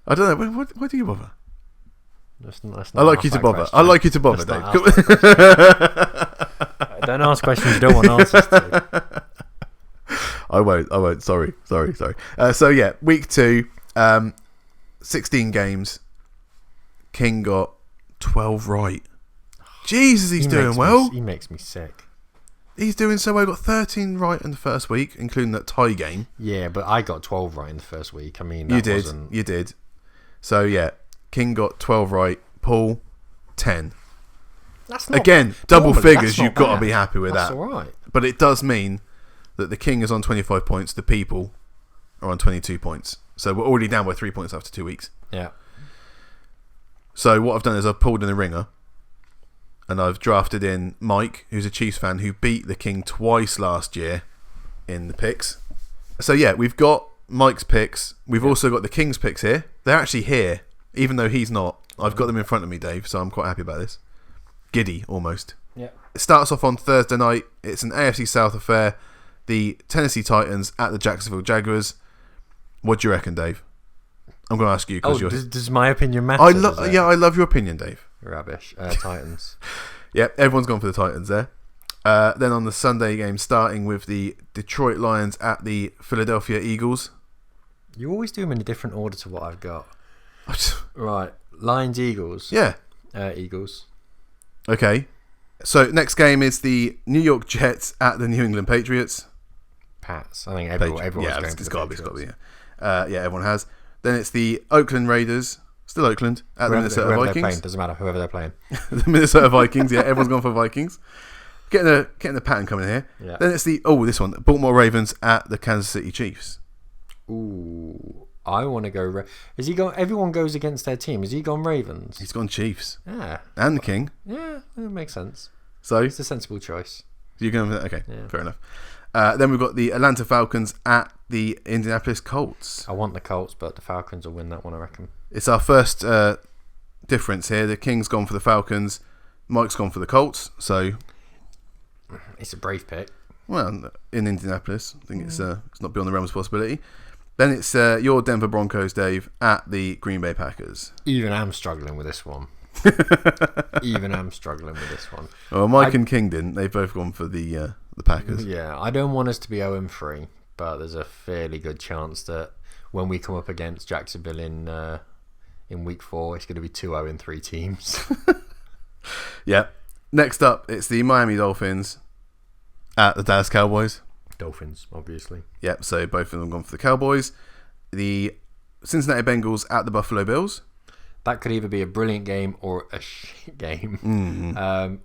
I don't know. Why do you bother? That's not I like you to bother. I like you to bother, Dave. Don't ask questions you don't want answers to. I won't. Sorry. So yeah, week 2, 16 games. King got 12 right. Jesus, he's doing well. He makes me sick. He's doing so well. He got 13 right in the first week, including that tie game. Yeah, but I got 12 right in the first week. I mean, you did. So yeah, King got 12 right. Paul, 10. That's not, again, double figures. You've got to be happy with that's that. All right. But it does mean that the King is on 25 points. The people are on 22 points. So we're already down by 3 points after 2 weeks. Yeah. So what I've done is I've pulled in the ringer, and I've drafted in Mike, who's a Chiefs fan, who beat the King twice last year in the picks. So yeah, we've got Mike's picks. We've also got the King's picks here. They're actually here, even though he's not. I've got them in front of me, Dave, so I'm quite happy about this. Giddy, almost. Yeah. It starts off on Thursday night. It's an AFC South affair. The Tennessee Titans at the Jacksonville Jaguars. What do you reckon, Dave? I'm going to ask you because does my opinion matter? I love your opinion, Dave. Rubbish. Titans. Yep, everyone's gone for the Titans there. Then on the Sunday game, starting with the Detroit Lions at the Philadelphia Eagles. You always do them in a different order to what I've got. Right. Lions, Eagles. Yeah. Eagles. Okay. So next game is the New York Jets at the New England Patriots. Pats. I think everyone's going for it's got to be. Yeah, everyone has. Then it's the Oakland Raiders, still Oakland, at the Minnesota Vikings. Doesn't matter, whoever they're playing. The Minnesota Vikings, yeah, everyone's gone for Vikings. Getting the pattern coming here. Yeah. Then it's the Baltimore Ravens at the Kansas City Chiefs. Ooh, I want to go. Is he gone? Everyone goes against their team. Is he gone Ravens? He's gone Chiefs. Yeah. And the King. Yeah, that makes sense. So it's a sensible choice. You're going with that? Okay, yeah. Fair enough. Then we've got the Atlanta Falcons at the Indianapolis Colts. I want the Colts, but the Falcons will win that one, I reckon. It's our first difference here. The King's gone for the Falcons. Mike's gone for the Colts. So it's a brave pick. Well, in Indianapolis, I think it's not beyond the realms of possibility. Then it's your Denver Broncos, Dave, at the Green Bay Packers. Even I'm struggling with this one. Well, Mike and King didn't. They've both gone for the Packers. Yeah, I don't want us to be 0-3, but there's a fairly good chance that when we come up against Jacksonville in in week 4, it's going to be 2-0 in 3 teams. Yeah. Next up, it's the Miami Dolphins at the Dallas Cowboys. Dolphins, obviously. Yep, so both of them gone for the Cowboys. The Cincinnati Bengals at the Buffalo Bills. That could either be a brilliant game or a shit game. Mm-hmm.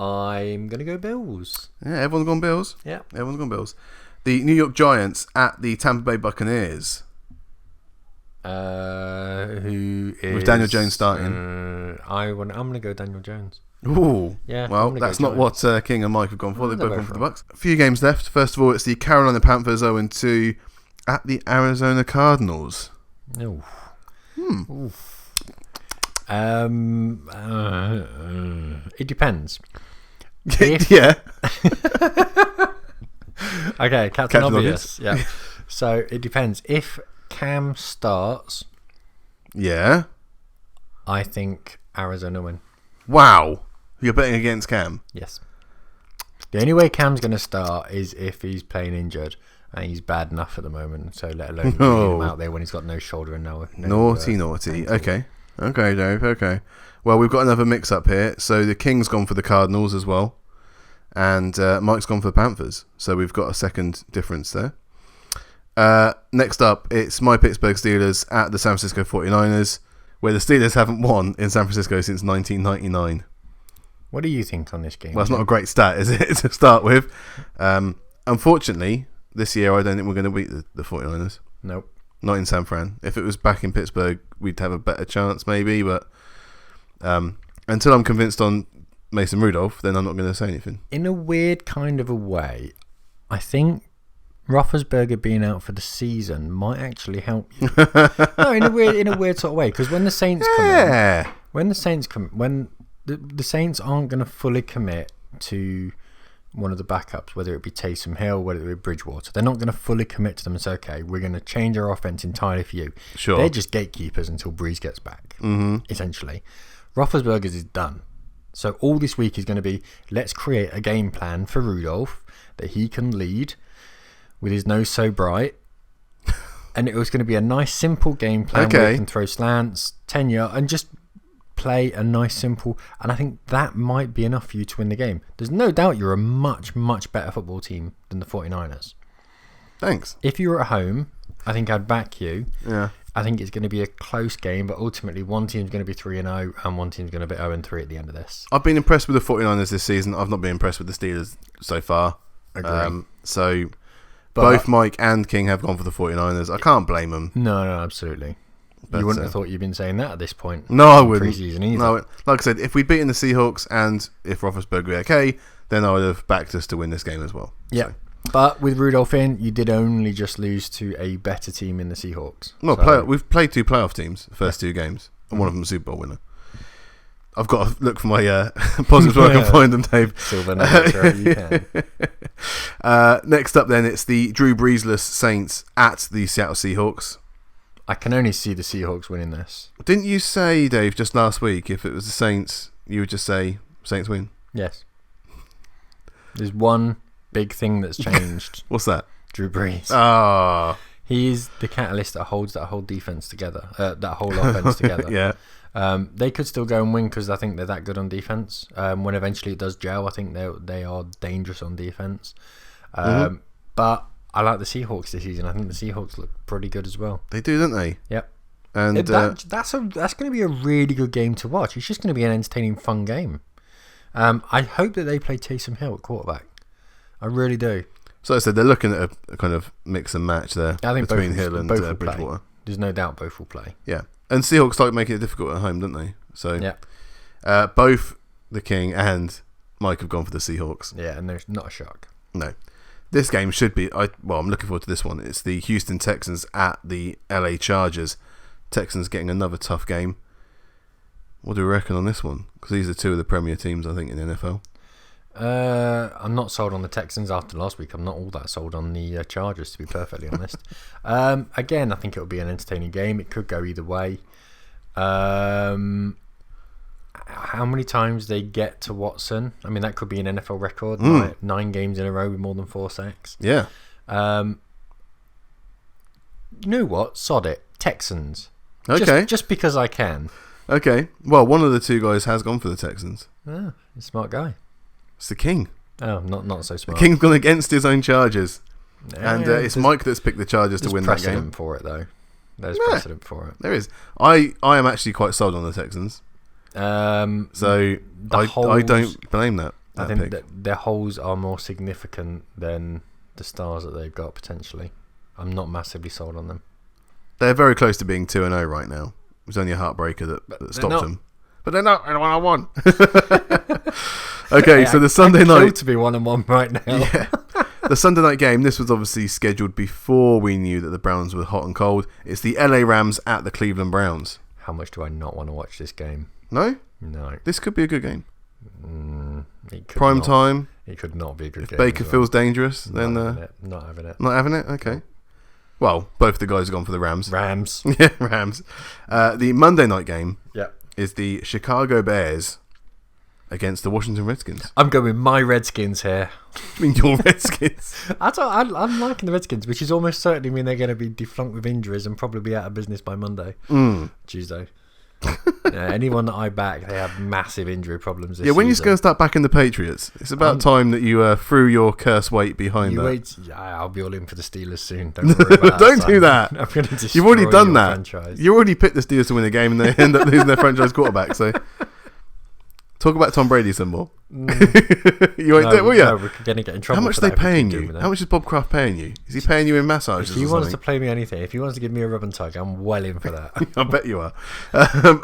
I'm going to go Bills. Yeah, everyone's gone Bills. Yeah. Everyone's gone Bills. The New York Giants at the Tampa Bay Buccaneers. Who is... With Daniel Jones starting. I'm going to go Daniel Jones. Ooh. Yeah. Well, that's not what King and Mike have gone for. They've both gone for the Bucs. A few games left. First of all, it's the Carolina Panthers 0-2 at the Arizona Cardinals. Ooh. Ooh. It depends. Yeah. Okay, Captain Obvious. Yeah. So it depends. If Cam starts, yeah, I think Arizona win. Wow, you're betting against Cam? Yes. The only way Cam's going to start is if he's playing injured, and he's bad enough at the moment. So let alone bringing him out there when he's got no shoulder and no naughty. Okay, Dave. Okay. Well, we've got another mix-up here. So the King's gone for the Cardinals as well, and Mike's gone for the Panthers. So we've got a second difference there. Next up, it's my Pittsburgh Steelers at the San Francisco 49ers, where the Steelers haven't won in San Francisco since 1999. What do you think on this game? Well, it's not a great stat, is it, to start with? Unfortunately, this year I don't think we're going to beat the 49ers. Nope. Not in San Fran. If it was back in Pittsburgh, we'd have a better chance maybe, but until I'm convinced on Mason Rudolph, then I'm not going to say anything. In a weird kind of a way, I think Roethlisberger being out for the season might actually help you. No, in a weird sort of way, because when the Saints when the Saints aren't going to fully commit to one of the backups, whether it be Taysom Hill, whether it be Bridgewater, they're not going to fully commit to them and say, okay, we're going to change our offense entirely for you. Sure. They're just gatekeepers until Breeze gets back, essentially. Roethlisberger's is done. So all this week is going to be, let's create a game plan for Rudolph that he can lead with his nose so bright. And it was going to be a nice, simple game plan where he can throw slants, 10 yards, and just play a nice, simple... And I think that might be enough for you to win the game. There's no doubt you're a much, much better football team than the 49ers. Thanks. If you were at home, I think I'd back you. Yeah. I think it's going to be a close game, but ultimately one team's going to be 3-0 and one team's going to be 0-3 at the end of this. I've been impressed with the 49ers this season. I've not been impressed with the Steelers so far. Agree. Both Mike and King have gone for the 49ers. I can't blame them. No, absolutely. But, you wouldn't have thought you'd been saying that at this point. No, I wouldn't. Pre-season either. No, like I said, if we'd beaten the Seahawks and if Roethlisberger were okay, then I would have backed us to win this game as well. Yeah. So. But with Rudolph in, you did only just lose to a better team in the Seahawks. Well, we've played 2 playoff teams the first 2 games, and one of them a Super Bowl winner. I've got to look for my positives where I can find them, Dave. Silver nuggets wherever you can. Next up, then, it's the Drew Breesless Saints at the Seattle Seahawks. I can only see the Seahawks winning this. Didn't you say, Dave, just last week, if it was the Saints, you would just say Saints win? Yes. There's one big thing that's changed. What's that? Drew Brees. Ah. He is the catalyst that holds that whole defense together, that whole offense together. Yeah. They could still go and win because I think they're that good on defense. When eventually it does gel, I think they are dangerous on defense. But I like the Seahawks this season. I think the Seahawks look pretty good as well. They do, don't they? Yep. And that's going to be a really good game to watch. It's just going to be an entertaining, fun game. I hope that they play Taysom Hill at quarterback. I really do. So I said they're looking at a kind of mix and match there between Hill and Bridgewater. There's no doubt both will play. Yeah. And Seahawks like making it difficult at home, don't they? So yeah. Both the King and Mike have gone for the Seahawks. Yeah, and there's not a shock. No. This game should be... I'm looking forward to this one. It's the Houston Texans at the LA Chargers. Texans getting another tough game. What do we reckon on this one? Because these are 2 of the premier teams, I think, in the NFL. I'm not sold on the Texans after last week. I'm not all that sold on the Chargers, to be perfectly honest. Again, I think it'll be an entertaining game. It could go either way. How many times they get to Watson? I mean, that could be an NFL record. 9 games in a row with more than 4 sacks. Yeah. You know what? Sod it. Texans. Okay. Just because I can. Okay. Well, one of the two guys has gone for the Texans. Yeah, he's a smart guy. It's the King. Oh, not so smart. The King's gone against his own Chargers. Yeah, And it's Mike that's picked the Chargers to win that game. There's precedent for it, though. There's precedent for it. There is. I am actually quite sold on the Texans. So I don't blame that. I think that their holes are more significant than the stars that they've got potentially. I'm not massively sold on them. They're very close to being 2-0 right now. It was only a heartbreaker that stopped them. But they're not 1-1. Okay, so the Sunday night to be 1-1 right now. Yeah. The Sunday night game, this was obviously scheduled before we knew that the Browns were hot and cold. It's the LA Rams at the Cleveland Browns. How much do I not want to watch this game? No? No. This could be a good game. Prime time. It could not be a good game. If Baker feels dangerous, then... Not having it. Not having it? Okay. Well, both the guys have gone for the Rams. Rams. Yeah, Rams. The Monday night game is the Chicago Bears against the Washington Redskins. I'm going with my Redskins here. I mean, your Redskins. I'm liking the Redskins, which is almost certainly mean they're going to be deflunked with injuries and probably be out of business by Monday. Tuesday. Anyone that I back, they have massive injury problems this when you're season. going to start backing the Patriots, it's about time that you threw your curse weight behind that. I'll be all in for the Steelers soon. Don't worry about that. Don't do that. I'm going to destroy You've already done that. Franchise. You already picked the Steelers to win the game and they end up losing their franchise quarterback. So talk about Tom Brady some more. You won't do it, will you? No, we're going to get in trouble. How much are they paying you? How much is Bob Kraft paying you? Is he paying you in massages? If he wants to play me anything, if he wants to give me a rub and tug, I'm well in for that. I bet you are.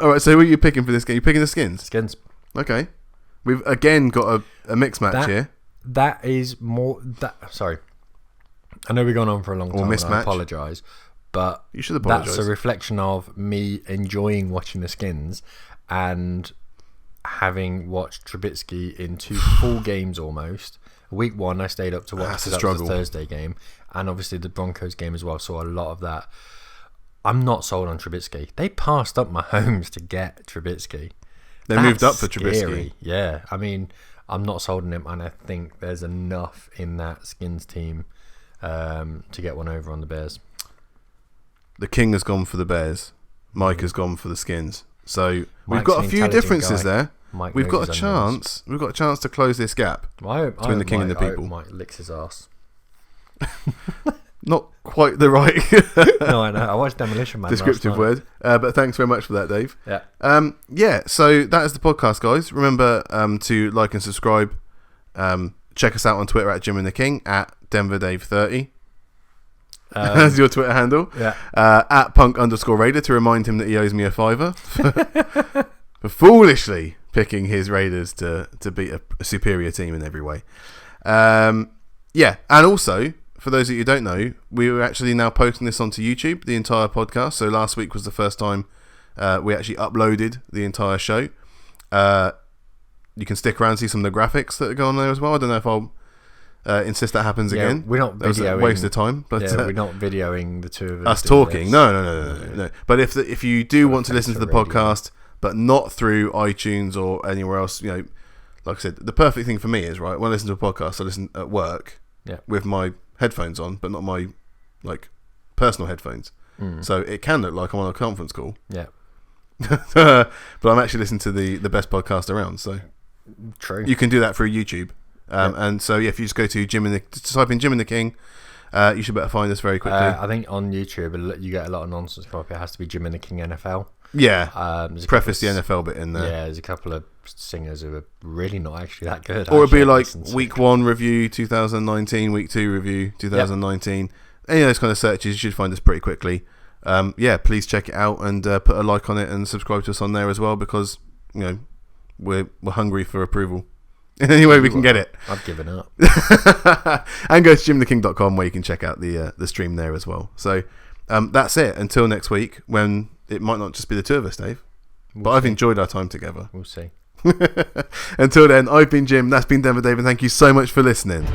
All right, so who are you picking for this game? You picking the Skins? Skins. Okay. We've again got a mixed match here. That is more... Sorry. I know we've gone on for a long time, and I apologise, but you should apologise. That's a reflection of me enjoying watching the Skins and having watched Trubisky in 2 full games almost. Week 1 I stayed up to watch the Thursday game, and obviously the Broncos game as well, so a lot of that. I'm not sold on Trubisky. They passed up Mahomes to get Trubisky. They moved up for Trubisky. Yeah, I mean, I'm not sold on him, and I think there's enough in that Skins team to get one over on the Bears. The King has gone for the Bears. Mike has gone for the Skins. So we've got a few differences there. We've got a chance. We've got a chance to close this gap between the King and the people. Mike licks his ass. Not quite the right no, I know. I watched Demolition Man descriptive word, but thanks very much for that, Dave. Yeah. So that is the podcast, guys. Remember to like and subscribe. Check us out on Twitter at Jim and the King, at DenverDave30. That's your Twitter handle. Yeah. At Punk_Raider to remind him that he owes me a $5 for foolishly picking his Raiders to beat a superior team in every way. And also, for those of you who don't know, we were actually now posting this onto YouTube, the entire podcast. So last week was the first time we actually uploaded the entire show. You can stick around and see some of the graphics that are going on there as well. I don't know if I'll insist that happens again. We're not videoing. That was a waste of time. But we're not videoing the two of us talking. No. But if you do want to listen to the podcast, but not through iTunes or anywhere else, like I said, the perfect thing for me is, right, when I listen to a podcast, I listen at work with my headphones on, but not my personal headphones. So it can look like I'm on a conference call. Yeah. But I'm actually listening to the best podcast around. So true. You can do that through YouTube. And so if you just go to type in Jim and the King, you should better find us very quickly. I think on YouTube you get a lot of nonsense come up. It has to be Jim and the King NFL. Yeah. Preface the NFL bit in there. Yeah, there's a couple of singers who are really not actually that good. Or it'd be like week 1 review 2019, week 2 review 2019. Any of those kind of searches, you should find us pretty quickly. Please check it out and put a like on it and subscribe to us on there as well, because we're hungry for approval in any way we can get it. I've given up. And go to jimtheking.com where you can check out the stream there as well. So that's it until next week, when it might not just be the two of us, Dave. But I've enjoyed our time together. We'll see. Until then, I've been Jim, that's been Denver Dave, and thank you so much for listening.